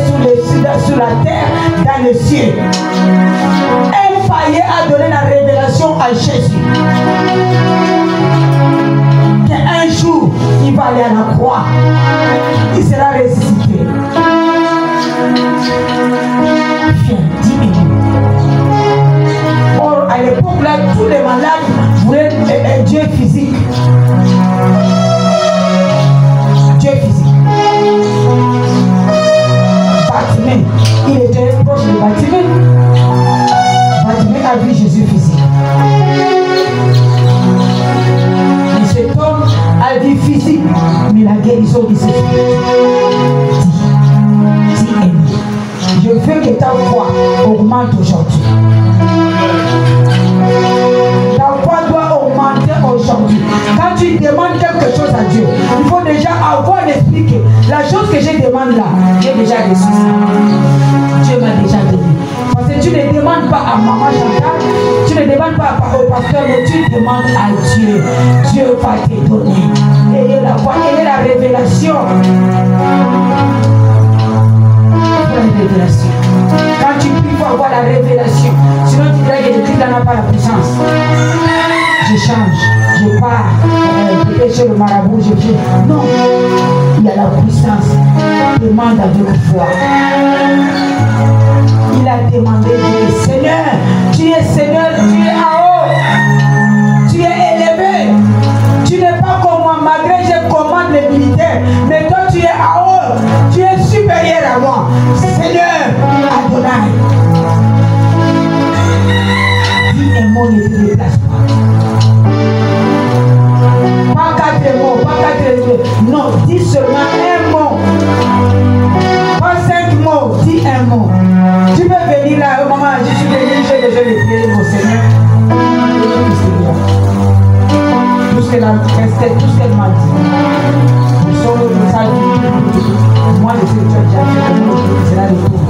sur la terre, dans le ciel. Un païen a donné la révélation à Jésus. maladie physique, mais la guérison du Seigneur. Je veux que ta foi augmente aujourd'hui. Ta foi doit augmenter aujourd'hui. Quand tu demandes quelque chose à Dieu, il faut déjà avoir l'esprit que la chose que je demande là, j'ai déjà reçu ça. Dieu m'a déjà donné. Parce que tu ne demandes pas à maman Chantal, tu ne demandes pas au pasteur, mais tu demandes à Dieu. Dieu va te donner. Ayez la foi, ayez la révélation. La révélation. Quand tu pries pour avoir la révélation, sinon tu dirais que le Christ n'a pas la puissance. Je change, je pars, peut-être chez le marabout, je fais. Non, il y a la puissance. Demande avec foi. Il a demandé, Seigneur, tu es Seigneur, tu es en haut, tu es élevé. Tu n'es pas comme moi, malgré que je commande les militaires, mais toi tu es en haut, tu es supérieur à moi. Seigneur, Adonai. Dis un mot, ne te déplace pas. Pas 4 mots, pas 4 mots. Non, dis seulement un mot. Pas 5 mots, dis un mot. Tu peux venir là, maman, je suis venu, j'ai besoin de prier mon Seigneur. Tout ce qu'elle a resté, tout ce qu'elle m'a dit. Nous sommes dans sa vie. Moi, je sais que tu as déjà fait comme moi, c'est là le tour.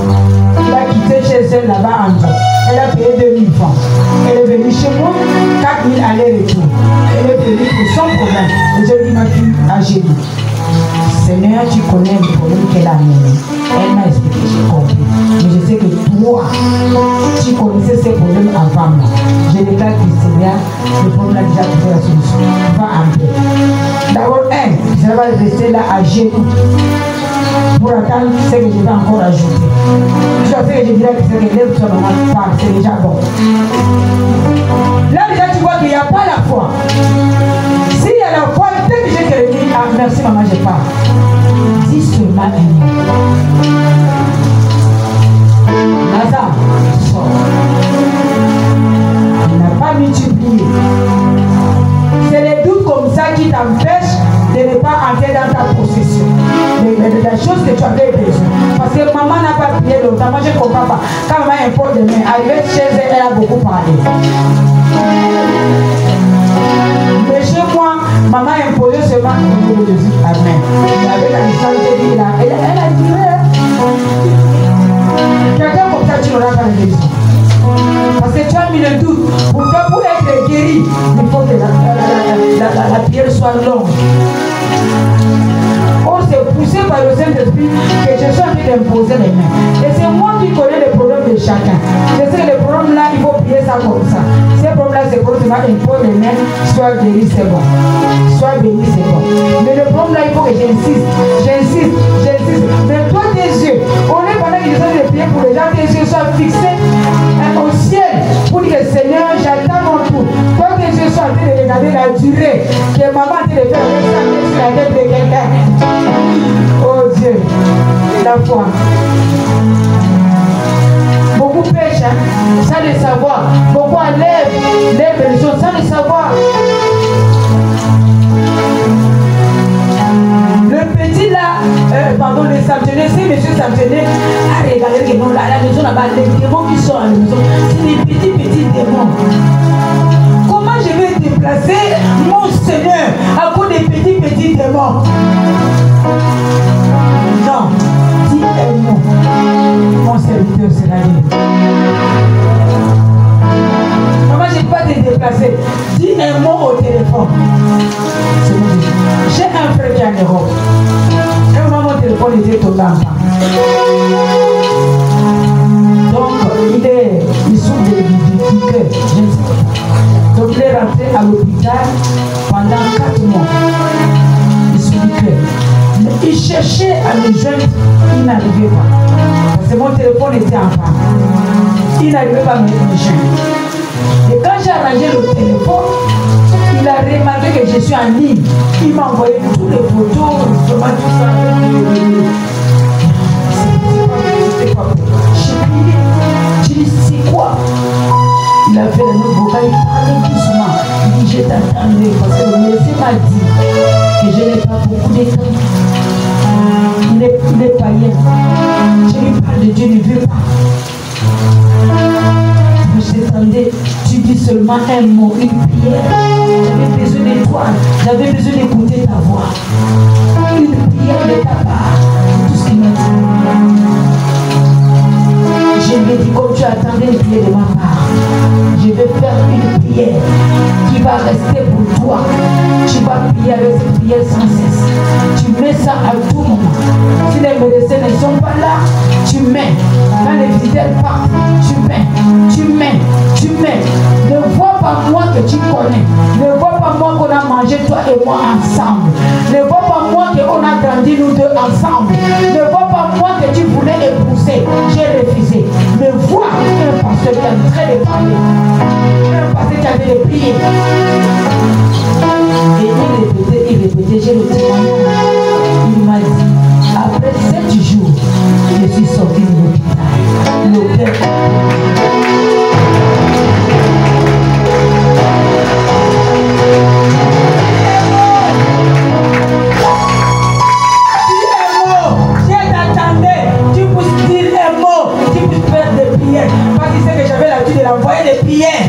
Il a quitté chez elle là-bas en temps. Elle a payé 2000 francs. Elle est venue chez moi, 4000 aller-retour. Elle est venue pour son problème. Et je dis ma fille âgée. Seigneur, tu connais le problème qu'elle a mené. Elle m'a expliqué, j'ai compris. Mais je sais que toi, tu connaissais ces problèmes avant moi. Je déclare que Seigneur, le problème a déjà trouvé la solution. Va en paix. D'abord, je vais rester là à genoux pour attendre ce que je vais encore ajouter. Je sais que je dirais que c'est que lève ton maman parle, c'est déjà bon. Là déjà tu vois qu'il n'y a pas la foi. S'il y a la foi, dès que j'ai quelqu'un, ah merci maman, je pars. Dis seulement un mot. Lazare, sors. Il n'a pas multiplié. C'est les doutes comme ça qui t'empêchent de ne pas entrer dans ta possession. La chose que tu avais besoin. Parce que maman n'a pas prié longtemps. Moi je ne comprends pas. Quand maman importe de main, arrivée chez elle, elle a beaucoup parlé. Mais chez moi, maman a imposé seulement au nom de Jésus. Amen. Et avec la licence, j'ai dit là, elle a dit, quelqu'un comme ça, tu n'auras pas de raison. Parce que tu as mis le doute. Pour toi, pour être guéri, il faut que la prière soit longue. Or, c'est poussé par le Saint-Esprit que je suis en train d'imposer les mains. Et c'est moi qui connais les problèmes de chacun. Je sais que les problèmes là, il faut prier ça comme ça. Ces problèmes là, c'est pour que tu imposes les mains, soit guéri, c'est bon. Soit béni, c'est bon. Mais le problème là, il faut que j'insiste. Mais toi, tes yeux, on est pendant qu'ils sont de prier pour les gens, tes yeux soient fixés au ciel pour dire Seigneur, j'attends mon tour. Toi, tes yeux soient en train de regarder la durée que maman a dit de faire sur la tête de quelqu'un. Oh Dieu, la foi. Beaucoup pêchent, hein, sans le savoir. Beaucoup enlèvent les choses sans le savoir. Le petit là, pardon, le sanctionné, si monsieur sanctionné a regardé que non, là, à la maison là-bas, les démons qui sont à la maison, c'est des petits démons. Comment je vais déplacer mon Seigneur à cause des petits démons? Non, dis un mot. Mon serviteur sera libre. Maman, je ne peux pas te déplacer. Dis un mot au téléphone. C'est bon. J'ai un frère qui est en Europe. Un moment, mon téléphone était tombé en panne. Donc, il souffre de difficultés. Je ne sais pas. Donc, il est rentré à l'hôpital pendant 4 mois. Il souffre du cœur. Mais il cherchait à me joindre, il n'arrivait pas. Parce que mon téléphone était en panne. Il n'arrivait pas à me joindre. Et quand j'ai arrangé le téléphone, il a remarqué que je suis en ligne. Il m'a envoyé toutes les photos, vraiment tout ça. C'était pas bon. J'ai prié. J'ai dit, c'est quoi? Il a fait le nouveau vocal, il parlait doucement. Il dit, je t'attendais parce que le monsieur m'a dit. Et je n'ai pas beaucoup de temps. Il est païen. Je lui parle de Dieu, il ne veut pas. Je t'attendais, tu dis seulement un mot, une prière. J'avais besoin de toi, j'avais besoin d'écouter ta voix. Une prière de ta part, tout ce qu'il m'a dit. Je lui ai dit, comme tu attendais une prière de ma part, je vais faire une prière qui va rester pour toi. Tu vas prier avec cette prière sans cesse. Tu mets ça à tout moment. Si les médecins ne sont pas là, tu mets. Quand les visiteurs partent, tu mets. Ne vois pas moi que tu connais. Ne vois pas moi qu'on a mangé toi et moi ensemble. Ne vois pas moi qu'on a grandi nous deux ensemble. Ne vois pas moi que tu voulais épouser. J'ai refusé. Mais vois un pasteur qui est en train de parler. Un pasteur qui avait de prier. Et il répétait, j'ai le témoignage. Il m'a dit, après 7 jours, je suis sorti de l'hôpital. Parce qu'il sait que j'avais l'habitude de l'envoyer des prières.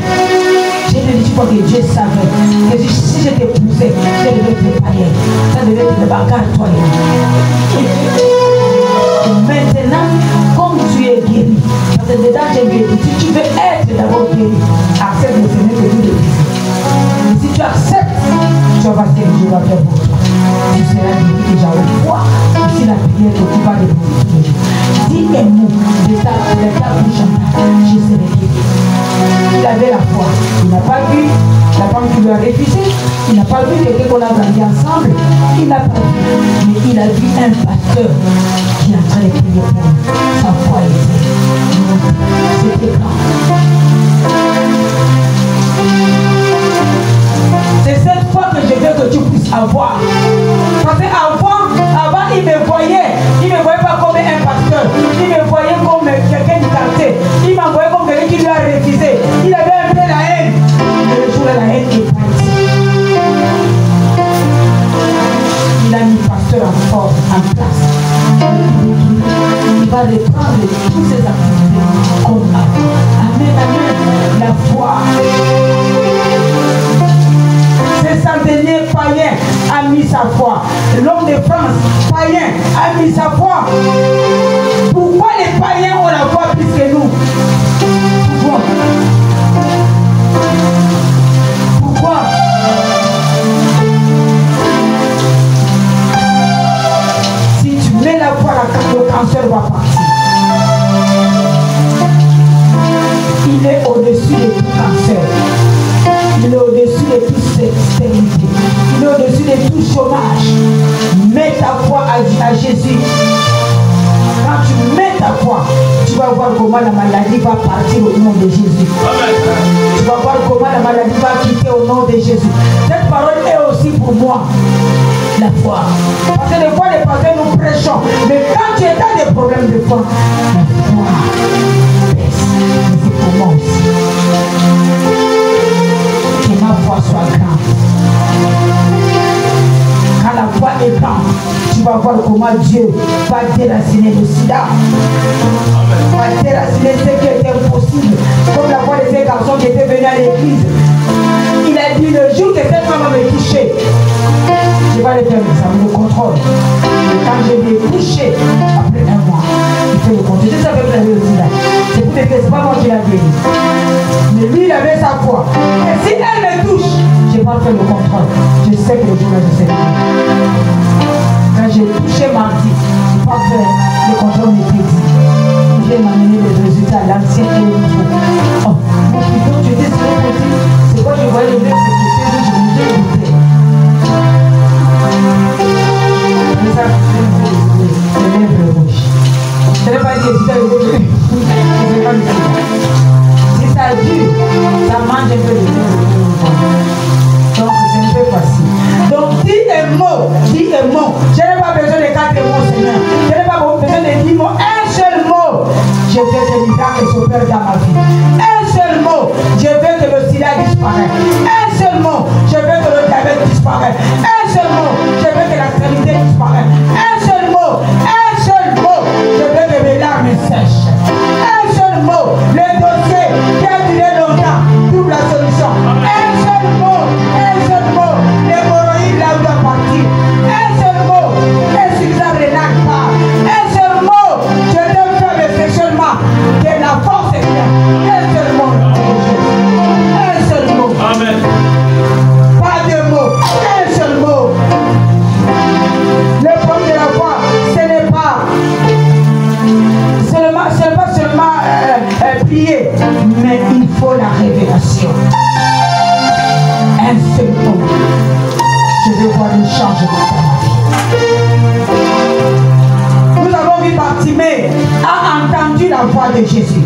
J'ai dit, tu vois que Dieu savait que si je t'épousais, je devais te préparer. Ça devait être le bagarre, toi et maintenant, comme tu es guéri, parce que dedans j'ai guéri, si tu veux être d'abord guéri, accepte le Seigneur que Dieu te dit. Si tu acceptes, tu vas voir ce que Dieu va faire pour toi. Tu seras guéri déjà au foi. Si la prière que tu vas déposer. Dis un mot de ta bouche, je serai guéri. Il avait la foi. Il n'a pas vu la femme qui lui a refusé. Il n'a pas vu quelqu'un qu'on a grandi ensemble. Il n'a pas vu. Mais il a vu un pasteur qui est en train de prier pour lui. Sa foi était. C'était grand. C'est cette foi que je veux que tu puisses avoir. Parce qu'avant, il me voyait. Il ne me voyait pas comme un pasteur. Il me voyait comme quelqu'un du quartier. Il m'envoyait comme quelqu'un qui lui a refusé. Il avait un peu la haine. Mais le jour de la haine est parti. Il a mis le pasteur en place. Il va reprendre toutes ses activités comme avant. Amen, amen. La foi. Ce centenaire païen a mis sa foi. L'homme de France, païen, a mis sa foi. Pourquoi les païens ont la foi plus que nous? Pourquoi? Si tu mets la foi, le cancer va partir. Il est au-dessus de tout cancer. Il est au-dessus de toute stérilité. Il est au-dessus de tout chômage. Mets ta foi à Jésus. Quand tu mets ta foi, tu vas voir comment la maladie va partir au nom de Jésus. Tu vas voir comment la maladie va quitter au nom de Jésus. Cette parole est aussi pour moi. La foi. Parce que des fois, les pasteurs nous prêchons. Mais quand tu es dans des problèmes de foi, la foi baisse. Mais c'est pour moi aussi. Que ma foi soit grande. Quand la foi est grande, tu vas voir comment Dieu va déraciner le sida. Va déraciner ce qui était impossible. Comme la foi de ces garçons qui étaient venus à l'église. Il a dit le jour que cette femme va me toucher, je vais le faire, ça me le contrôle. Et quand je l'ai touché, après un mois, il fait le contrôle. Je savais que j'avais le sida. C'est pour dire que ce n'est pas moi qui l'ai guéri. Mais lui, il avait sa foi. Et si elle me touche, je vais faire le contrôle. Je sais que le jour-là, je sais. Quand j'ai touché mardi, je n'ai pas fait le contrôle des crédits. Il vient m'amener les résultats, l'ancien et le nouveau. Oh, mais plutôt, tu dis, c'est quoi je voyais le mec qui était, je me disais, mais ça, c'est les lèvres rouges. Je n'ai pas dit que si ça est si ça dure, ça mange un peu de lèvres rouges. Donc, c'est un peu facile. Donc, dis un mot. Je n'ai pas besoin de 4 mots, Seigneur. Je n'ai pas besoin de 10 mots. Un seul mot. Je veux que les miracles s'opèrent dans ma vie. Un seul mot. Je veux que le sida disparaisse. Un seul mot. Je veux que le diabète disparaisse. Un seul mot. Je voix de Jésus.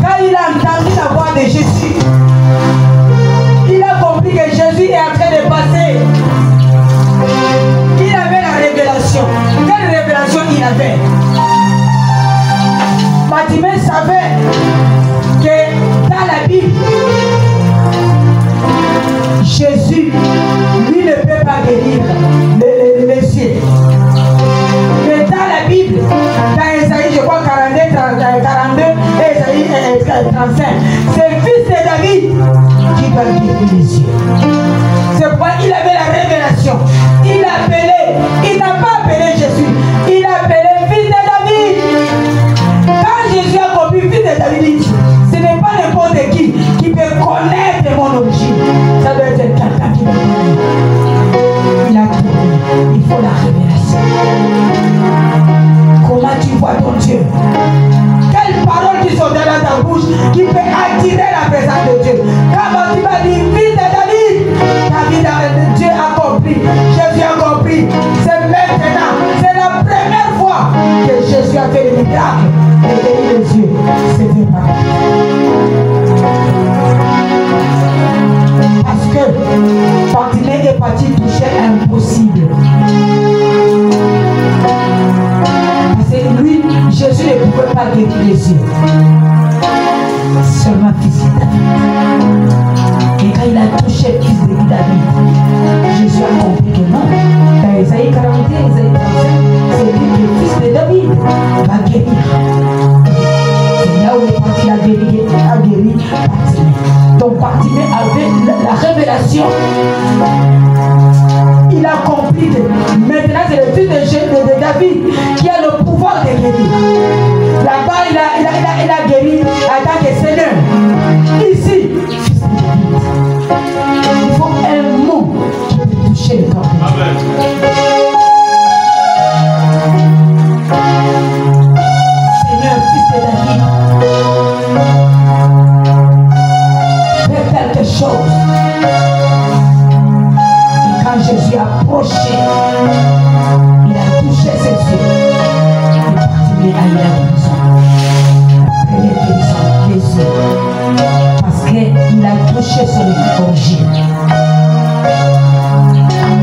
Quand il a entendu la voix de Jésus, il a compris que Jésus est en train de passer. Il avait la révélation. Quelle révélation il avait? Bartimée savait que dans la Bible, Jésus, lui, ne peut pas guérir les cieux. Mais dans la Bible, dans Esaïe, je crois 42 et Esaïe 35, c'est le fils de David qui va guérir les cieux. C'est pourquoi il avait la révélation. Il appelait, il n'a pas appelé Jésus, il appelait fils de David. Quand Jésus a compris fils de David, ce n'est pas n'importe qui peut connaître mon origine. Ça doit être quelqu'un qui me connaît. Il a trouvé, il faut la révélation. Comment tu vois ton Dieu? Quelles paroles qui sont dans ta bouche qui peut attirer la présence de Dieu? Quand tu vas dire fils de David, Dieu a compris, Jésus a compris. C'est maintenant, c'est la première fois que Jésus a fait le miracle et guéri les yeux. C'était pas. Parce que Bartimée est parti toucher l'impossible. Parce que lui, Jésus ne pouvait pas guérir les yeux. Seulement fils de David. Et quand il a touché le fils de David, Jésus a compris que non. Dans Esaïe 41, Esaïe 35, c'est lui qui est le fils de David va guérir. C'est là où il est parti à guérir Bartimée. Donc Bartimée avait la révélation. Il a compris que maintenant c'est le fils de David qui a le pouvoir de guérir. Là-bas il a guéri en tant que Seigneur. Ici, fils de David. Il faut un mot qui peut toucher le corps de Dieu. Seigneur, fils de David, fais quelque chose. Et quand Jésus a approché, il a touché ses yeux. Il est parti à la guérison. La première guérison des yeux. Parce qu'il a touché son origine.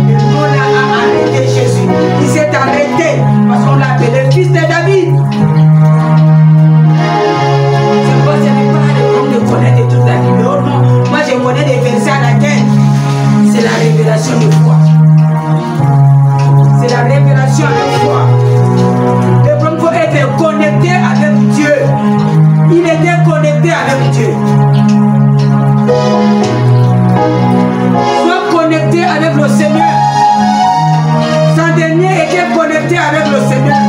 Le monde a arrêté Jésus. Il s'est arrêté parce qu'on l'a appelé fils de David. C'est quoi, ce n'est pas le monde de connaître toute la Bible. Non, moi je connais des versets à la tête. C'est la révélation de foi. C'est la révélation de foi. Le problème, il faut être connecté avec Dieu. Il était connecté avec Dieu. Sois connecté avec le Seigneur. Son dernier était connecté avec le Seigneur.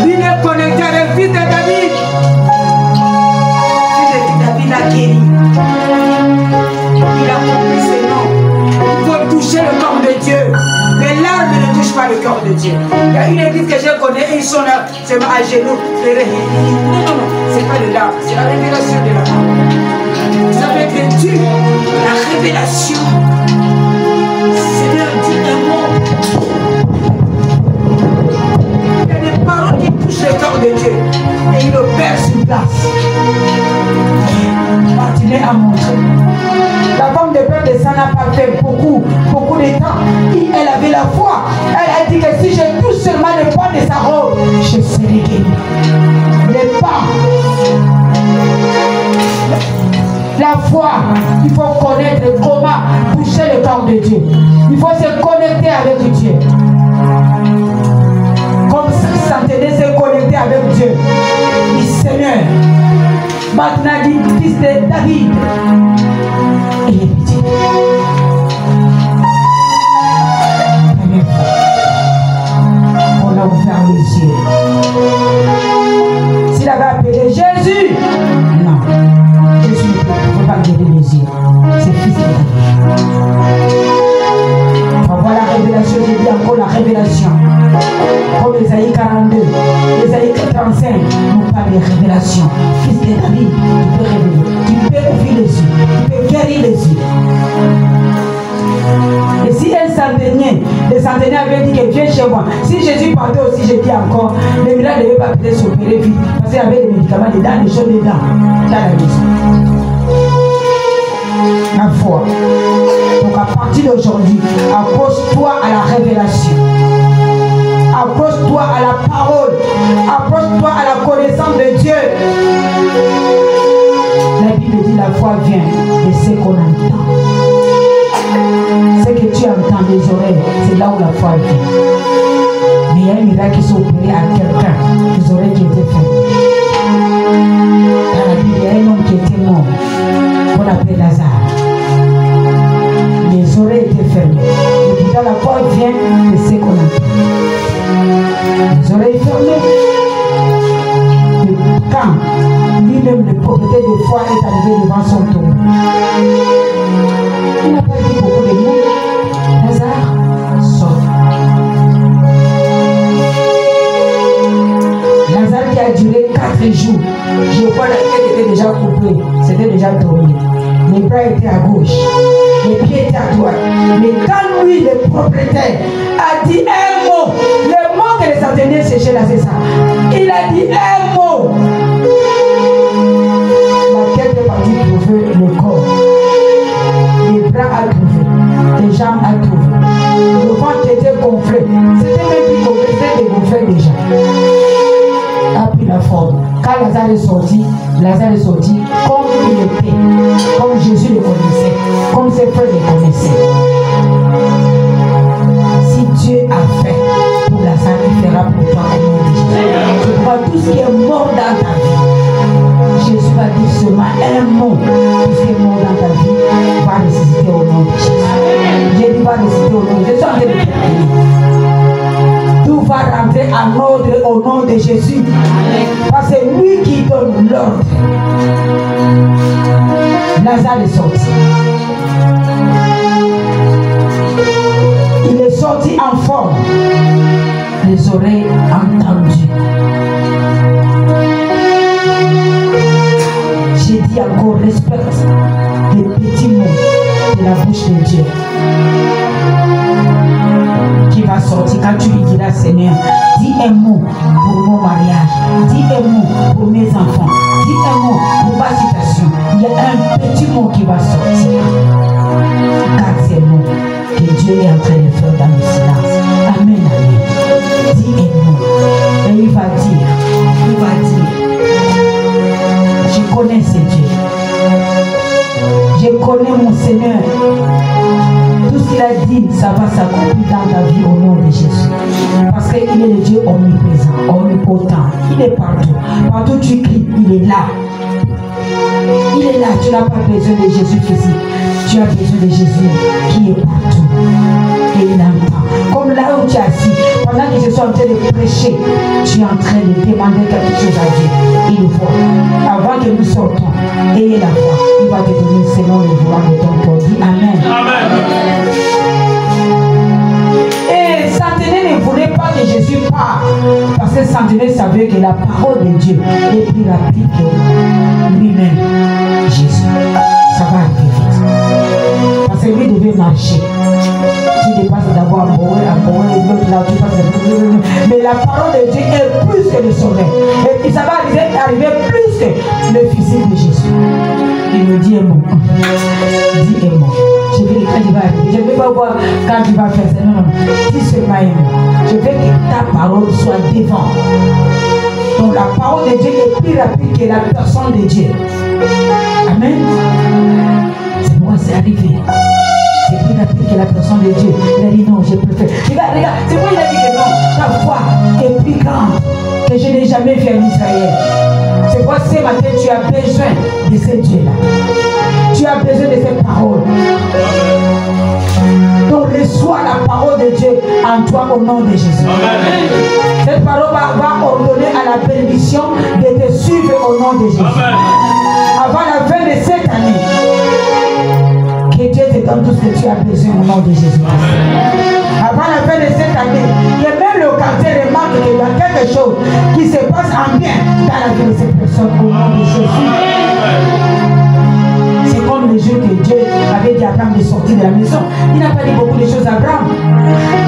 Il est connecté avec le fils de David. Le fils de David l'a guéri. Il a compris ce nom. Il faut toucher le corps de Dieu. Les larmes ne touchent pas le corps de Dieu. Il y a une église que je connais et ils sont là, seulement à genoux. Non, c'est pas le larmes, c'est la révélation de la parole. Vous savez que Dieu, la révélation, Seigneur dit un mot. Il y a des paroles qui touchent le corps de Dieu et il opère sur place. Bartimée a montré. La femme de Père de Sang n'a pas fait beaucoup de temps. Elle avait la foi. Elle a dit que si je touche seulement le pas de sa robe, je serai guérie. Le pas. La foi, il faut connaître comment toucher le corps de Dieu. Il faut se connecter avec Dieu. Comme Santéné s'est connecté avec Dieu. Il dit Seigneur, maintenant dit fils de David. Et il dit première fois qu'on a ouvert les yeux. S'il avait appelé Jésus, non. Jésus ne peut pas guérir les yeux. C'est fils de David. On voit la révélation, je dis encore la révélation. Comme Esaïe 42, Esaïe 35, nous parle de révélation. Fils de David, tu peux révéler. Tu peux ouvrir les yeux. Tu peux guérir les yeux. Et si un centenier, le centenaire avait dit que viens chez moi. Si Jésus partait aussi, je dis encore, les miracles ne devaient pas peut-être s'opérer vite. Parce qu'il y avait des médicaments dedans, des choses dedans, dans la maison. La foi. Donc à partir d'aujourd'hui, accroche-toi à la révélation. Accroche-toi à la parole. Accroche-toi à la connaissance de Dieu. La Bible dit la foi vient de ce qu'on entend. Ce que tu entends des oreilles, c'est là où la foi vient. Mais il y a un miracle qui s'est opéré à quelqu'un, les oreilles qui étaient fermées. Dans la Bible, il y a un homme qui était mort, qu'on appelle Lazare. Les oreilles étaient fermées. Et pourtant la foi vient de ce qu'on entend. Les oreilles fermées. Et quand lui-même, le propriétaire de foi, est arrivé devant son tombeau, il n'a pas dit beaucoup de mots. Lazare sort. Lazare qui a duré 4 jours. Je vois la tête était déjà coupée. C'était déjà dormi. Les bras étaient à gauche. Les pieds étaient à droite. Mais quand lui, le propriétaire, a dit un mot, le mot que les centenaires séchaient là, c'est ça. Il a dit un mot. La tête est partie trouver le corps. Les bras à trouver. Les jambes à trouver. Le ventre était gonflé. C'était même plus gonflé, c'était dégonflé déjà. A pris la forme. Quand Lazare est sorti comme il était, comme Jésus le connaissait, comme ses frères le connaissaient. Si Dieu a fait pour Lazare, il fera pour toi au nom de Jésus. C'est pourquoi tout ce qui est mort dans ta vie, Jésus va dire seulement un mot. Tout ce qui est mort dans ta vie va ressusciter au nom de Jésus. Jésus va ressusciter au nom de Jésus. Je suis en train de prier. Tout va rentrer en ordre au nom de Jésus. Parce que c'est lui qui donne l'ordre. Lazare est sorti. Il est sorti en forme. Les oreilles entendues. J'ai dit encore, respecte les petits mots de la bouche de Dieu. Qui va sortir quand tu lui diras Seigneur, dis un mot pour mon mariage, dis un mot pour mes enfants, dis un mot pour ma situation. Il y a un petit mot qui va sortir. Garde ces mots que Dieu est en train de faire dans le silence. Amen, amen. Dis un mot. Et il va dire, je connais ce Dieu. Je connais mon Seigneur. Tout ce qu'il a dit, ça va s'accomplir dans ta vie au nom de Jésus. Parce qu'il est le Dieu omniprésent, omnipotent. Il est partout. Partout tu cries, il est là. Il est là. Tu n'as pas besoin de Jésus physique. Tu as besoin de Jésus qui est partout. Et il entend. Comme là où tu es assis, pendant que je suis en train de prêcher, tu es en train de demander quelque chose à Dieu. Il voit. Avant que nous sortons, ayez la foi. Il va te donner selon le vouloir de ton cœur. Dis Amen. Amen. Et centenaire ne voulait pas que Jésus parle. Parce que centenaire savait que la parole de Dieu est plus rapide que lui-même. Jésus. Ça va aller vite. Parce que lui devait marcher. Tu dépasses d'abord à l'autre là, tu passes. Mais la parole de Dieu est plus que le soleil. Et puis ça va arriver plus que le physique de Jésus. Il me dit un mot. Dis un mot. Je veux que quand il va arriver, je ne veux pas voir quand tu vas faire ça. Non, non. Dis seulement un mot. Je veux que ta parole soit devant. Donc la parole de Dieu est plus rapide que la personne de Dieu. Amen. C'est pourquoi c'est arrivé. C'est plus rapide que la personne de Dieu. Il a dit non, je préfère. Regarde, c'est pourquoi il a dit que non. Ta foi est plus grande que je n'ai jamais vu en Israël. C'est pourquoi ce matin tu as besoin de ce Dieu-là. Tu as besoin de cette parole. Donc reçois la parole de Dieu en toi au nom de Jésus. Amen. Cette parole va ordonner à la bénédiction de te suivre au nom de Jésus. Amen. Avant la fin de cette année, que Dieu te donne tout ce que tu as besoin au nom de Jésus. Avant la fin de cette année, que même le quartier remarque qu'il y a quelque chose qui se passe en bien dans la vie de cette personne au nom de Jésus. C'est comme le jour que Dieu avait dit à Abraham de sortir de la maison. Il n'a pas dit beaucoup de choses à Abraham.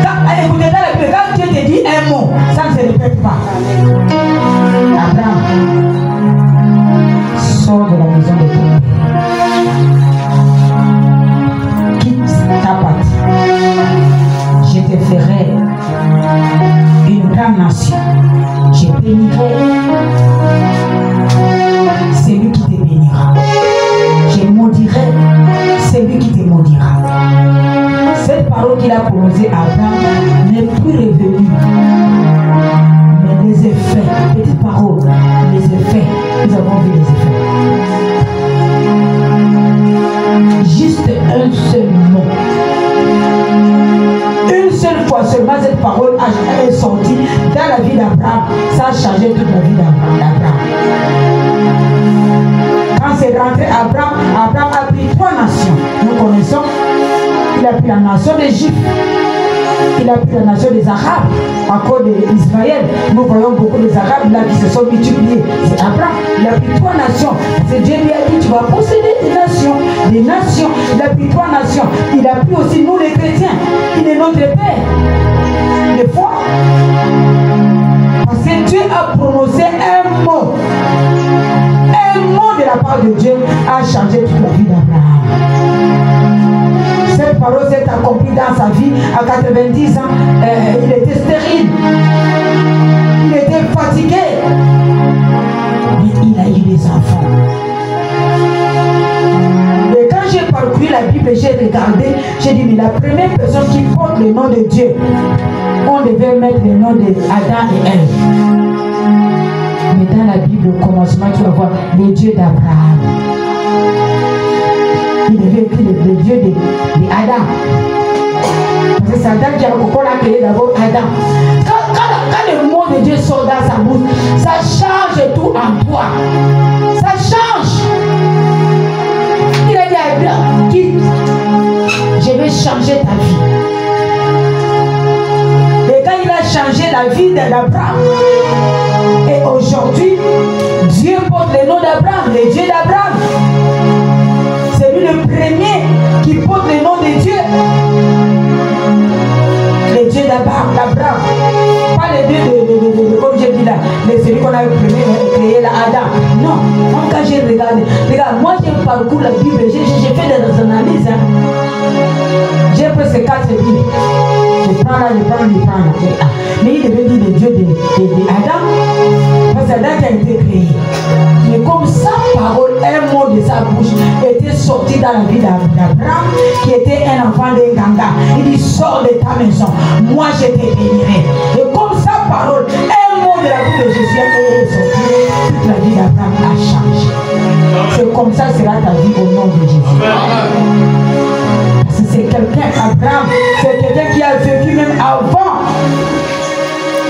Quand écoutez dans la Bible, quand Dieu te dit un mot, ça ne se répète pas. Abraham, sors de la maison de ton père. Quitte ta patrie. Je te ferai une grande nation. Je bénirai celui qui te bénira. Je maudirai celui qui te maudira. Cette parole qu'il a prononcée à Abraham n'est plus revenue. Mais les effets, petite parole, les effets, nous avons vu les effets. Juste un seul mot. Une seule fois seulement cette parole est sortie dans la vie d'Abraham. Ça a changé toute la vie d'Abraham. Quand c'est rentré Abraham a pris 3 nations. Nous connaissons. Il a pris la nation des Juifs. Il a pris la nation des Arabes. À cause d'Israël, nous voyons beaucoup des Arabes là qui se sont multipliés. C'est Abraham. Il a pris 3 nations. C'est Dieu lui a dit, tu vas posséder des nations. Des nations. Il a pris 3 nations. Il a pris aussi nous les chrétiens. Il est notre Père. Des fois. Parce que Dieu a prononcé un mot. Un mot de la part de Dieu a changé toute la vie d'Abraham. Cette parole s'est accomplie dans sa vie. À 90 ans, il était stérile. Il était fatigué. Mais il a eu des enfants. Et quand j'ai parcouru la Bible, j'ai regardé, j'ai dit, mais la première personne qui porte le nom de Dieu, on devait mettre le nom d'Adam et Ève. Mais dans la Bible, au commencement, tu vas voir le Dieu d'Abraham. Il devait écrire le Dieu d'Adam. Parce que c'est Adam qui a créé d'abord Adam. Quand le mot de Dieu sort dans sa bouche, ça change tout en toi. Ça change. Il a dit à Abraham, quitte, je vais changer ta vie. Et quand il a changé la vie d'Abraham, et aujourd'hui, Dieu porte le nom d'Abraham, le Dieu d'Abraham. C'est lui le premier qui porte le nom de Dieu. Le Dieu d'Abraham. Pas le Dieu de comme je dis là, mais celui qu'on a créé là, Adam. Non, moi quand j'ai regardé, regarde, moi j'ai parcouru la Bible, j'ai fait des analyses. Hein. J'ai presque 4 Bibles. Je prends là, je prends là. Mais il devait dire le Dieu d'Adam. Parce que Adam qui a été créé. Mais comme sa parole, un mot de sa bouche était sorti dans la vie d'Abraham, qui était un enfant d'un ganga. Il dit, sors de ta maison, moi je te bénirai. Et comme sa parole, un mot de la bouche de Jésus est sorti, toute la vie d'Abraham a changé. C'est comme ça sera ta vie au nom de Jésus. Parce que c'est quelqu'un, Abraham, c'est quelqu'un qui a vécu même avant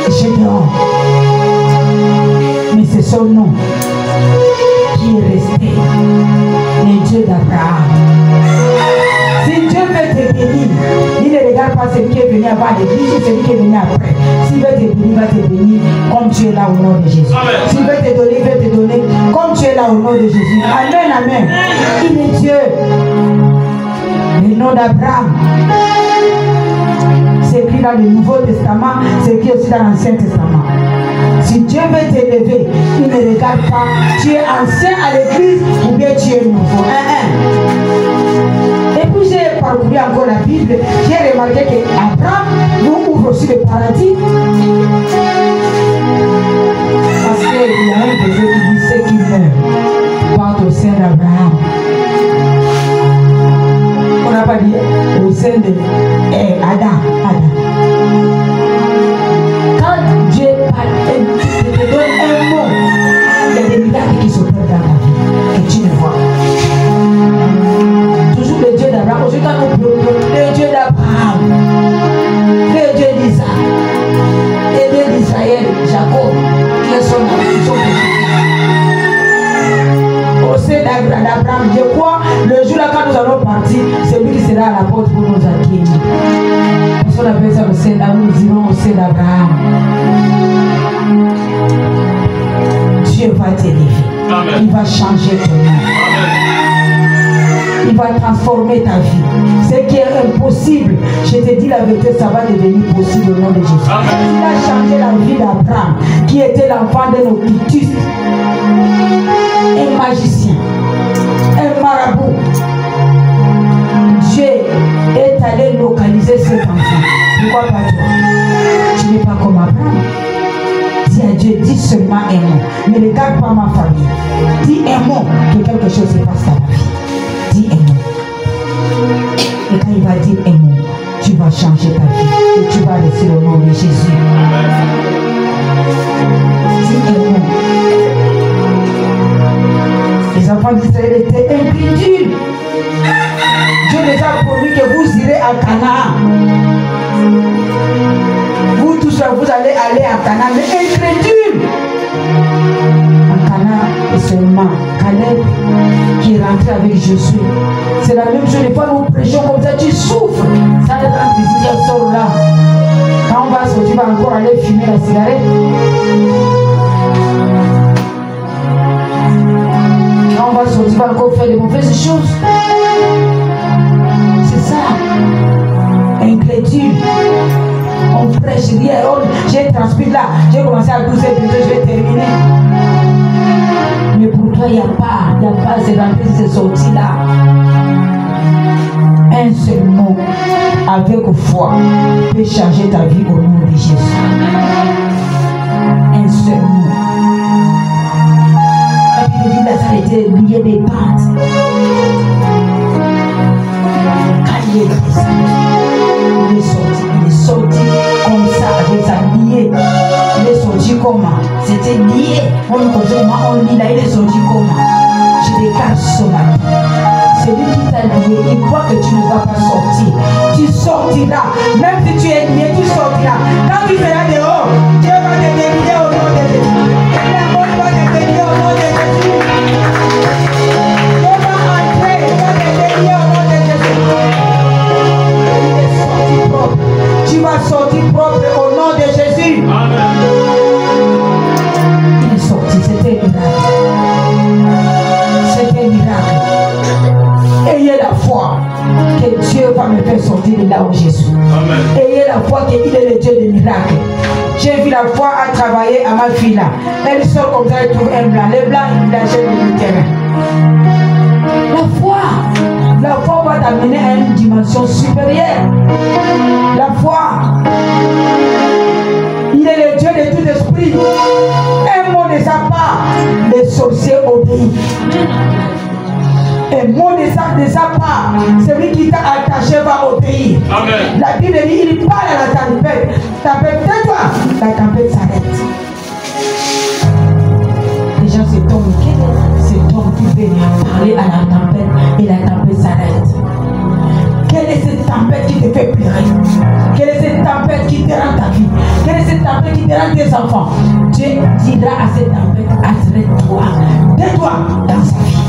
Gédéon. Mais c'est son nom qui est resté, le Dieu d'Abraham. Si Dieu veut te bénir, il ne regarde pas celui qui est venu avant l'église ou celui qui est venu après. S'il veut te bénir, il va te bénir comme tu es là au nom de Jésus. S'il veut te donner, il veut te donner comme tu es là au nom de Jésus. Amen, amen. Il est Dieu. Le nom d'Abraham, c'est écrit dans le Nouveau Testament, c'est écrit aussi dans l'Ancien Testament. Si Dieu veut t'élever, il ne regarde pas, tu es ancien à l'église ou bien tu es nouveau. Et puis j'ai parcouru encore la Bible, j'ai remarqué qu'Abraham nous ouvre aussi le paradis. Parce qu'il y a un verset qui dit ceux qui meurent partent au sein d'Abraham. On n'a pas dit au sein de Adam. Quand Dieu te donne un mot, il y a des miracles qui s'opèrent dans ta vie que tu ne vois. Toujours le Dieu d'Abraham. Aujourd'hui, quand nous pleurons, le Dieu d'Abraham, le Dieu d'Isaac, le Dieu d'Israël, Jacob, qui est son ami, son petit. Au sein d'Abraham, je crois, le jour là, quand nous allons partir, c'est lui qui sera à la porte pour nous accueillir. Parce qu'on appelle ça le sein d'Abraham, nous irons au sein d'Abraham. Dieu va t'élever. Il va changer ton nom. Il va transformer ta vie. Ce qui est impossible, je te dis dis la vérité, ça va devenir possible au nom de Jésus. Il a changé la vie d'Abraham, qui était l'enfant d'un occultiste, un magicien, un marabout. Dieu est allé localiser cet enfant. Pourquoi pas toi? Tu n'es pas comme Abraham. Dis à Dieu, dis seulement un mot. Ne regarde pas ma famille. Dis un mot que quelque chose se passe dans ma vie. Dis un mot. Et quand il va dire un mot, tu vas changer ta vie. Et tu vas rester au nom de Jésus. Dis un mot. Les enfants d'Israël étaient incrédules. Dieu les a promis que vous irez à Canaan. Vous tous, vous allez aller à Canaan, mais incrédules. À Canaan, et seulement Caleb qui est rentré avec Josué. C'est la même chose. Des fois, nous prêchons comme ça, tu souffres. Ça rentre ici, ça sort là. Quand on va sortir, tu vas encore aller fumer la cigarette. Quand on va sortir, tu vas encore faire de mauvaises choses. C'est ça. Incrédule. On prêche, rien. J'ai transpiré là. J'ai commencé à pousser, je vais terminer. Mais pour toi, il n'y a pas, c'est rentré, c'est sorti là. Un seul mot, avec foi, peut changer ta vie au nom de Jésus. Un seul mot. La Bible dit que ça a été lié des pattes. Quand il est sorti comme ça, avec sa liée. Il est sorti comment? C'était lié. On lit là, il est sorti comment? Je décale ce matin. C'est lui qui t'a lié. Il croit que tu ne vas pas sortir. Tu sortiras. Même si tu es lié, tu sortiras. Quand tu seras dehors, Dieu va te délivrer au nom de Jésus. La mort va te délivrer au nom de Jésus. Dieu va entrer, il va te délivrer au nom de Jésus. Il est sorti propre. Tu vas sortir propre au nom de Jésus. Amen. Il est sorti, c'était un miracle. C'était un miracle. Ayez la foi que Dieu va me faire sortir de là où je suis. Amen. Ayez la foi qu'il est le Dieu des miracles. J'ai vu la foi à travailler à ma fille là. Elle sort comme ça, elle trouve un blanc. Les blancs, il achète le terrain. La foi va t'amener à une dimension supérieure. La foi, il est le Dieu de tout esprit. Un mot de sa part, les sorciers obéissent. Un mot de sa part, celui qui t'a attaché va obéir. Amen. La Bible dit, il parle à la tempête. Tais-toi, la tempête s'arrête. Les gens se tombent. Cet homme qui veut parler à la tempête et la tempête s'arrête. Quelle est cette tempête qui te fait pleurer? Quelle est cette tempête qui dérange ta vie? Quelle est cette tempête qui dérange tes enfants? Dieu dira à cette tempête, arrête-toi. Tais-toi dans sa vie.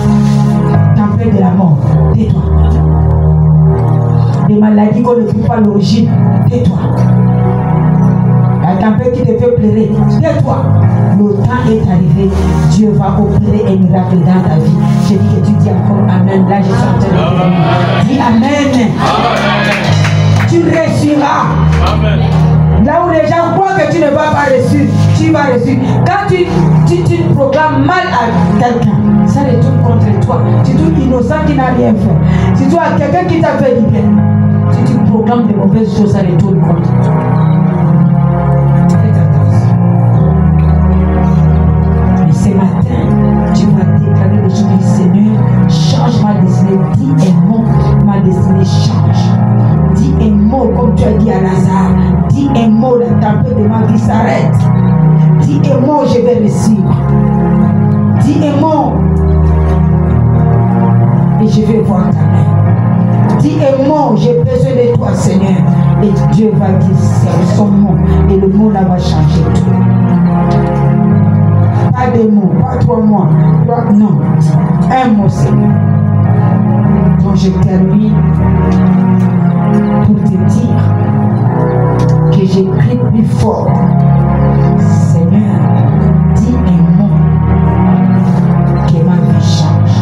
Tempête de la mort, tais-toi. Des maladies qu'on ne trouve pas l'origine, tais-toi. La tempête qui te fait pleurer, tais-toi. Le temps est arrivé, Dieu va opérer un miracle dans ta vie. Je dis que tu dis encore Amen. Là, je suis en train de dire. Dis Amen. Amen. Tu réussiras. Amen. Là où les gens croient que tu ne vas pas réussir, tu vas réussir. Quand tu proclames mal à quelqu'un, ça retourne contre toi. Tu es innocent qui n'a rien fait. Si tu as quelqu'un qui t'a fait du bien, si tu proclames de mauvaises choses, ça retourne contre toi. Ce matin, tu vas déclarer les choses du Seigneur. Change ma destinée. Dis un mot, ma destinée change. Dis un mot comme tu as dit à Lazare. Dis un mot, la tempête de ma vie s'arrête. Dis un mot, je vais réussir. Dis un mot et je vais voir ta main. Dis un mot, j'ai besoin de toi, Seigneur. Et Dieu va dire son mot. Et le mot là va changer tout. Pas de mots, pas 3 mois. Non, un mot, Seigneur. Donc je termine pour te dire que j'ai crié plus fort. Seigneur, dis un mot que ma vie change.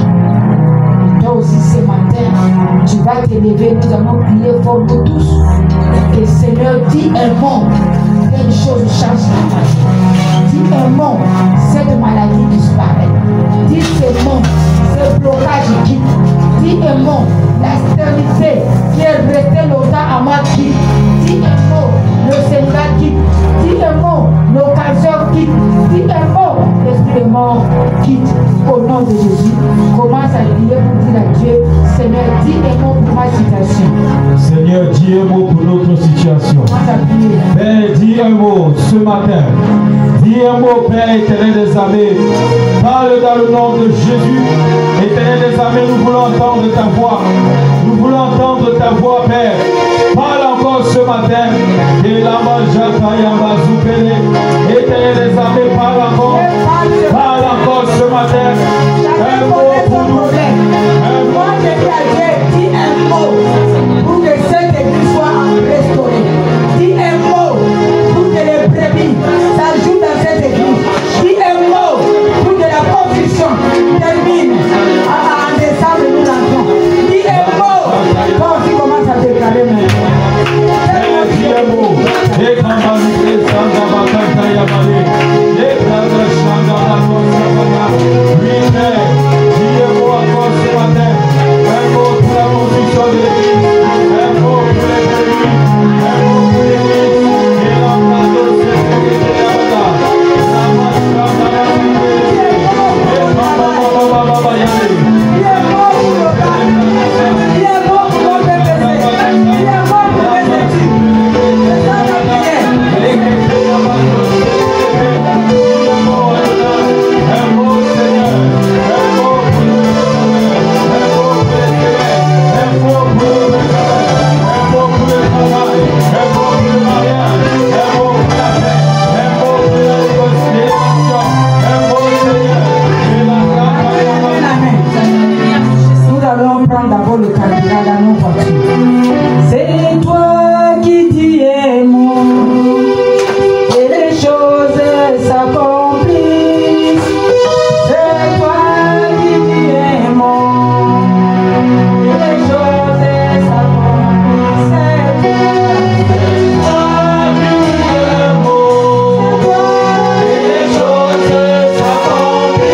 Et toi aussi ce matin, tu vas te lever, nous allons prier fort pour tous. Seigneur, dis un mot, quelque chose change dans ta vie. Dis un mot, cette maladie disparaît. Dis ce mot, ce blocage quitte. Dis un mot, la stérilité qui est restée longtemps à moi quitte. Dis un mot, le Seigneur quitte. Dis un mot, l'occasion quitte. Dis un mot, l'esprit de mort quitte. Au nom de Jésus, commence à prier pour dire à Dieu, Seigneur, dis un mot pour ma situation. Seigneur, dis un mot pour notre situation. Commence à prier. Père, dis un mot ce matin. Dis un mot, Père éternel des armées. Parle dans le nom de Jésus. Éternel des armées, nous voulons entendre ta voix. Nous voulons entendre ta voix, Père. Parle encore ce matin. Et la majata yamba zoupele. Éternel des armées, parle encore. Parle encore ce matin. Un mot pour nous. Moi, je dis à Dieu, dis un mot pour que cette église soit restaurée. Dis un mot pour que les brebis s'ajoutent dans cette église. Dis un mot pour que la confusion termine. En décembre, nous l'entrons. Dis un mot. Toi aussi, commence à déclarer maintenant. Dis un mot. Et quand on va nous oui, Père, dis un mot encore ce matin. Un mot pour la construction de l'église. Un mot pour les brebis. Un mot pour l'église. Et l'emploi de cette église de la bata. La macha dans la vie. Et baba yale. Dis un mot pour le peuple. Dis un mot pour notre péché. Dis un mot pour les études. C'est ça la prière. Nous allons prendre d'abord le carburant dans nos voitures. C'est toi qui dis un mot et les choses s'accomplissent. C'est toi qui dis un mot et les choses s'accomplissent. C'est toi qui dis un mot et les choses s'accomplissent.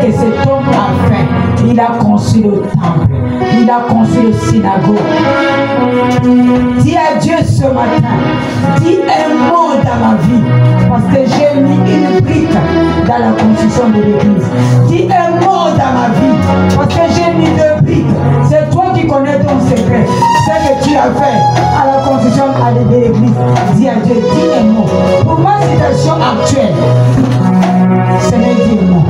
C'est toi Il a construit le temple. Il a construit le synagogue. Dis à Dieu ce matin, dis un mot dans ma vie, parce que j'ai mis une brique dans la construction de l'église. Dis un mot dans ma vie, parce que j'ai mis deux briques. C'est toi qui connais ton secret. Ce que tu as fait à la construction de l'église. Dis à à Dieu, dis un mot. Pour ma situation actuelle, Seigneur, dis un mot.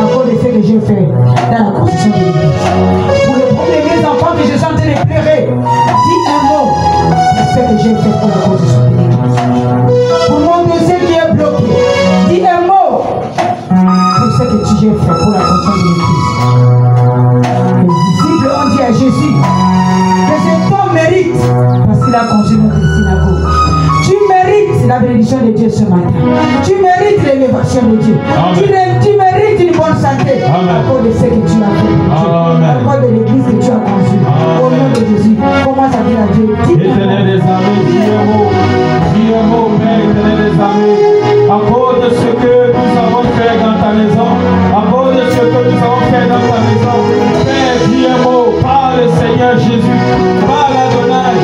Encore de ce que j'ai fait dans la construction de l'église. Pour les premiers enfants que je suis en train de pleurer, dis un mot de ce que j'ai fait pour la construction de l'église. Pour mon dossier qui est bloqué, dis un mot pour ce que tu as fait pour la construction de l'église. Les disciples ont dit à Jésus que cet homme mérite parce qu'il a construit notre synagogue. Tu mérites la bénédiction de Dieu ce matin. Tu mérites l'élévation de Dieu. Tu mérites une bonne santé. À cause de ce que tu as fait. À cause de l'église que tu as construite. Au nom de Jésus, commence à dire à Dieu. Éternel des amis, dis un mot, Père, éternel des amis. À cause de ce que nous avons fait dans ta maison, à cause de ce que nous avons fait dans ta maison, Père, dis un mot, parle Seigneur Jésus, parle Adonai,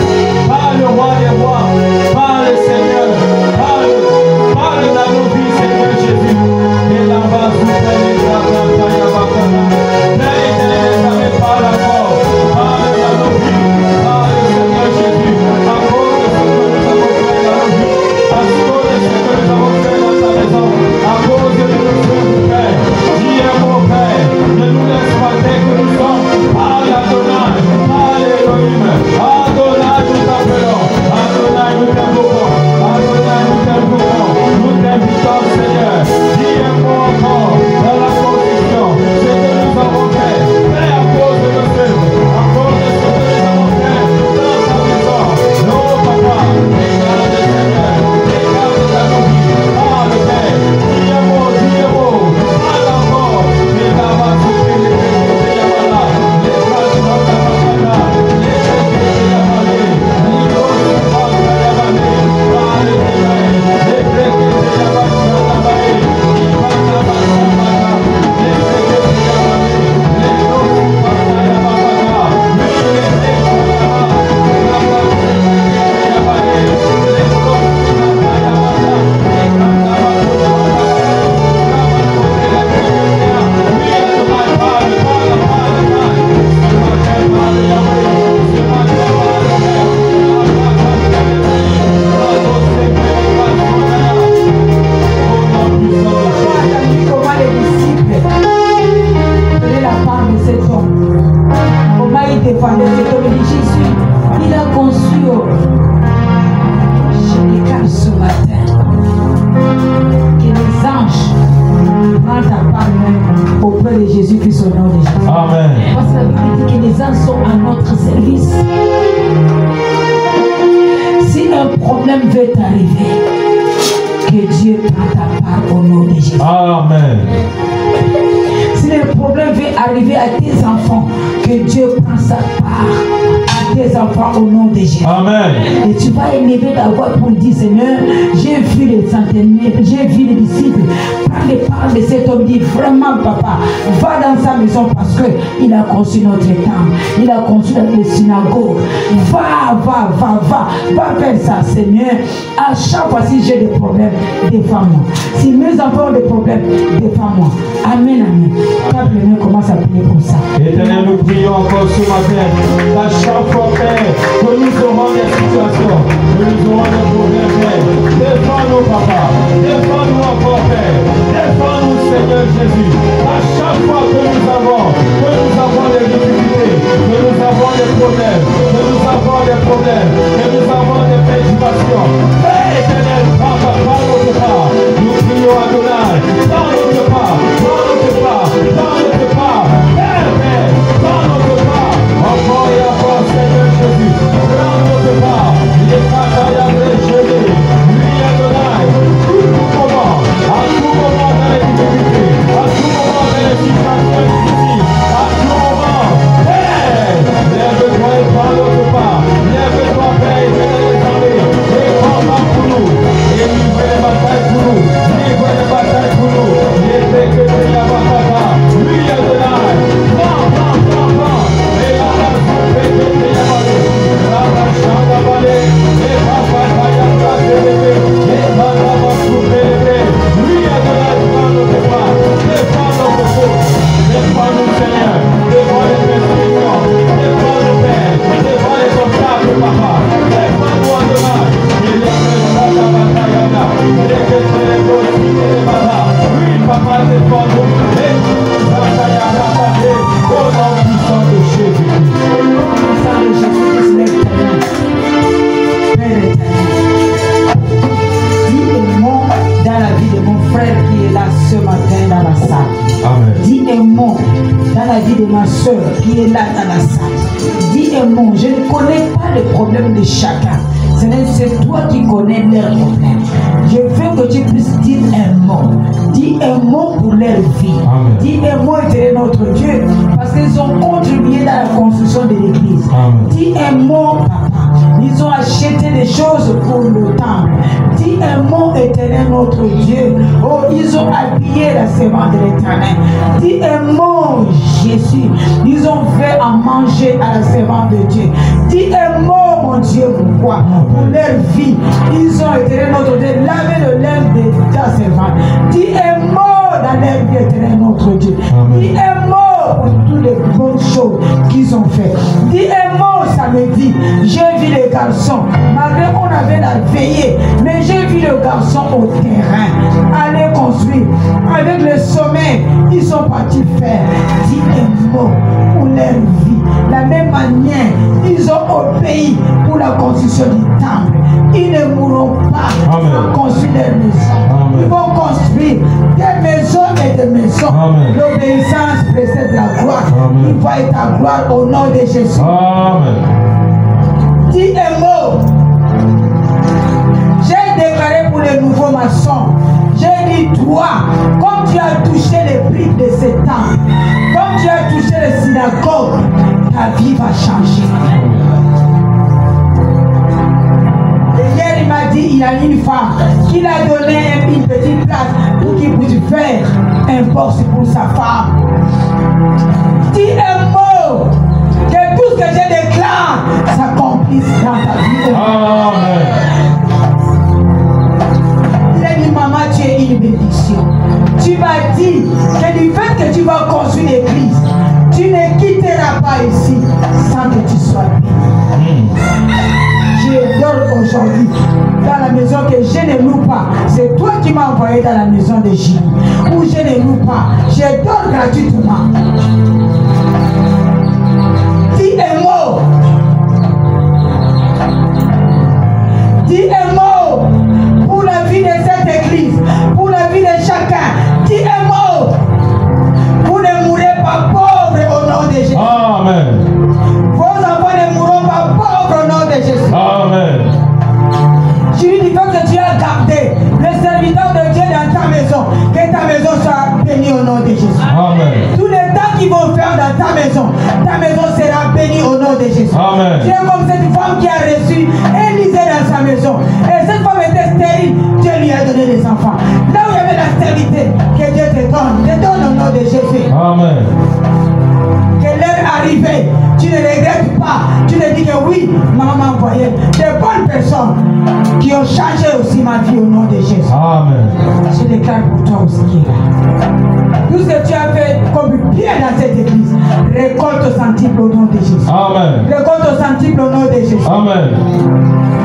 parle le roi des rois, parle Seigneur, parle dans nos vies Seigneur Jésus. Et là-bas, vous prenez la bataille, Père, éternel des amis, parle encore, parle dans nos vies, parle Seigneur Jésus, à cause de ce que nous avons fait dans nos vies, à cause de ce que nous avons fait dans ta maison, à cause de nos frères, Père, dis un mot, Père, ne nous laisse pas dès que nous sommes, parle Adonai, parle Elohim, Adonai nous t'appelons, Adonai nous t'invoquons, Adonai nous t'invoquons, nous t'invitons Seigneur, dis un mot encore dans la construction, ce que nous avons fait, Père, à cause de nos frères, à cause de ce que nous avons fait dans ta maison, non papa, regarde Seigneur, regarde dans nos vies, parle Père, dis un mot, parle encore, mais là-bas, tu fais les là, les bras de notre papa, les bras de la vallée, les gros de la vallée, parle les bras de la vallée, les bras de la vallée, les bras de la vallée, les gros de la Comment les disciples prenaient la part de cet homme. Comment il défendait cet homme. Il dit Jésus, il a conçu. Je déclare ce matin que les anges prennent ta part même auprès de Jésus-Christ au nom de Jésus. Amen. Parce que la Bible dit que les anges sont à notre service. Si un problème veut t'arriver, que Dieu prend ta part au nom de Jésus. Amen. Si le problème veut arriver à tes enfants, que Dieu prend sa part à tes enfants au nom de Jésus. Amen. Et tu vas élever ta voix pour dire Seigneur, j'ai vu les centenaires, j'ai vu les disciples prendre les paroles de cet homme, dit vraiment papa, va dans sa maison parce qu'il a construit notre temple, il a construit notre synagogue. Va faire ça Seigneur. À chaque fois si j'ai des problèmes, défends-moi. Si mes enfants ont des problèmes, défends-moi. Amen, amen. Quand le Seigneur commence à prier pour ça. Éternel, nous prions encore ce matin. À chaque fois, Père, que nous aurons des situations, que nous aurons des problèmes, Père. Défends-nous, Papa. Défends-nous encore, Père. Défends-nous, Seigneur Jésus. À chaque fois que nous avons des difficultés, que nous avons des problèmes, que nous avons des problèmes, que nous avons des perturbations. Père éternel, Papa, par notre part, nous prions Adonai. Dans notre part, dans notre part, dans notre part. Père, Père, dans notre part. Encore et encore, Seigneur Jésus. Dans notre part. Les batailles gelées. Lui Adonai. Tout moment, à tout moment dans les difficultés, à tout moment dans les situations difficiles, à tout moment. Père, lève-toi et prends notre part. Lève-toi, Père, éternel des armées. Et prends de ma soeur qui est là dans la salle. Dis un mot. Je ne connais pas les problèmes de chacun. C'est toi qui connais leurs problèmes. Je veux que tu puisses dire un mot. Dis un mot pour leur vie. Amen. Dis un mot, éternel notre Dieu, parce qu'ils ont contribué dans la construction de l'église. Dis un mot, papa. Ils ont acheté des choses pour le temple. Dis un mot, éternel notre Dieu. Oh, ils ont habillé la servante de l'éternel. Dis un mot, Jésus. Ils ont fait à manger à la servante de Dieu. Dis un mot, mon Dieu, pourquoi? Pour leur vie, ils ont été notre Dieu, laver le linge de ta servante. Dis un mot dans leur vie, éternel notre Dieu. Dis un mot pour toutes les bonnes choses qu'ils ont fait. Dis un mot samedi. J'ai vu les garçons, malgré qu'on avait la veillée, mais j'ai vu le garçon au terrain aller construire. Avec le sommet, ils sont partis faire. Dis un mot pour leur vie. La même manière, ils ont obéi pour la construction du temple. Ils ne mourront pas à construire des maisons. Ils vont construire des maisons et des maisons. L'obéissance précède la gloire. Il va être ta gloire au nom de Jésus. Amen. Dis un mot. J'ai déclaré pour les nouveaux maçons. J'ai dit toi, comme tu as touché les briques de ce temple, comme tu as touché les synagogues, ta vie va changer. Et hier, il m'a dit, il a une femme qui l'a donné une petite place pour qu'il puisse faire un poste pour sa femme. Dis un mot, que tout ce que je déclare s'accomplisse dans ta vie. Amen. Il a dit, maman, tu es une bénédiction. Tu m'as dit que du fait que tu vas construire l'église, tu ne quitteras pas ici sans que tu sois béni. Je dors aujourd'hui dans la maison que je ne loue pas. C'est toi qui m'as envoyé dans la maison de Jésus où je ne loue pas. Je dors gratuitement. Dis un mot. Dis un mot pour la vie de cette église, pour la vie de chacun. Dis un mot. Vous ne mourrez pas pauvres au nom de Jésus. Amen. Vos enfants ne mourront pas pauvres au nom de Jésus. Amen. Je lui dis que tu as gardé le serviteur de Dieu dans ta maison, que ta maison soit bénie au nom de Jésus. Amen. Tous les temps qu'ils vont faire dans ta maison sera bénie au nom de Jésus. Amen. Tu es comme cette femme qui a reçu Élisée dans sa maison. Et cette femme était stérile, Dieu lui a donné des enfants. Là où il y avait la stérilité, que Dieu te donne au nom de Jésus. Amen. Que l'heure arrivée, tu ne regrettes pas. Tu ne dis que oui, maman m'a envoyé des bonnes personnes qui ont changé aussi ma vie au nom de Jésus. Amen. Je déclare pour toi aussi qui est là. Tout ce que tu as fait comme bien dans cette église, récolte au centuple au nom de Jésus. Amen. Récolte au centuple au nom de Jésus. Amen.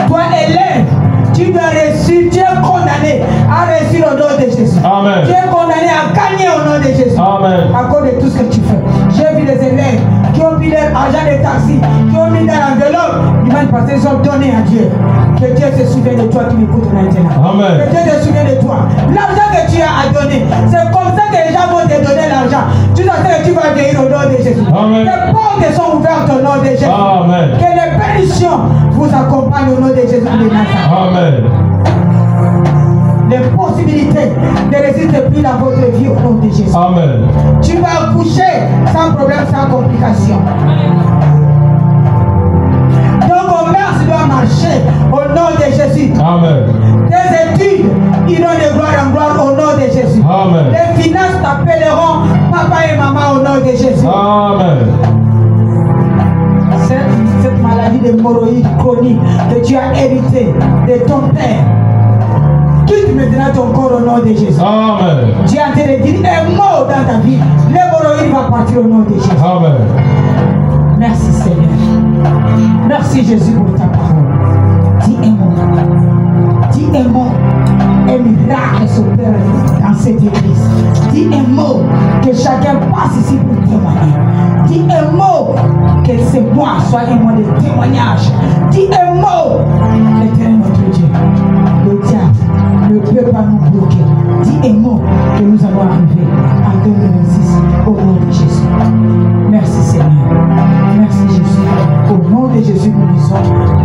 Toi, élève, tu dois réussir, tu es condamné à réussir au nom de Jésus. Amen. Tu es condamné à gagner au nom de Jésus. Amen. À cause de tout ce que tu fais. J'ai vu des élèves qui ont mis leur argent de taxi, qui ont mis dans l'enveloppe, ils vont passer, ils ont donné à Dieu. Que Dieu se souvienne de toi qui m'écoute maintenant. Amen. Que Dieu se souvienne de toi. L'argent que tu as à donner, c'est comme ça que les gens vont te donner l'argent. Tu dois sais que tu vas guérir au nom de Jésus. Amen. Les portes sont ouvertes au nom de Jésus. Amen. Que les bénédictions vous accompagnent au nom de Jésus de Nazareth. Amen. Les possibilités ne résistent plus dans votre vie au nom de Jésus. Amen. Tu vas accoucher sans problème, sans complication. Ton commerce doit marcher au nom de Jésus. Amen. Tes études iront de gloire en gloire au nom de Jésus. Amen. Les finances t'appelleront papa et maman au nom de Jésus. Amen. Cette maladie de hémorroïdes chronique que tu as héritée de ton père, quitte maintenant ton corps au nom de Jésus. Amen. Tu es en train de dire un mot dans ta vie. L'hémorroïde va partir au nom de Jésus. Amen. Merci Seigneur. Merci Jésus pour ta parole. Dis un mot. Dis un mot. Un miracle s'opère dans cette église. Dis un mot que chacun passe ici pour témoigner. Dis un mot que ce mois soit un mois de témoignage. Dis un mot. L'Éternel notre Dieu. Le diable ne peut pas nous bloquer. Dis un mot que nous allons arriver en 2026 au nom de Jésus. ensemble.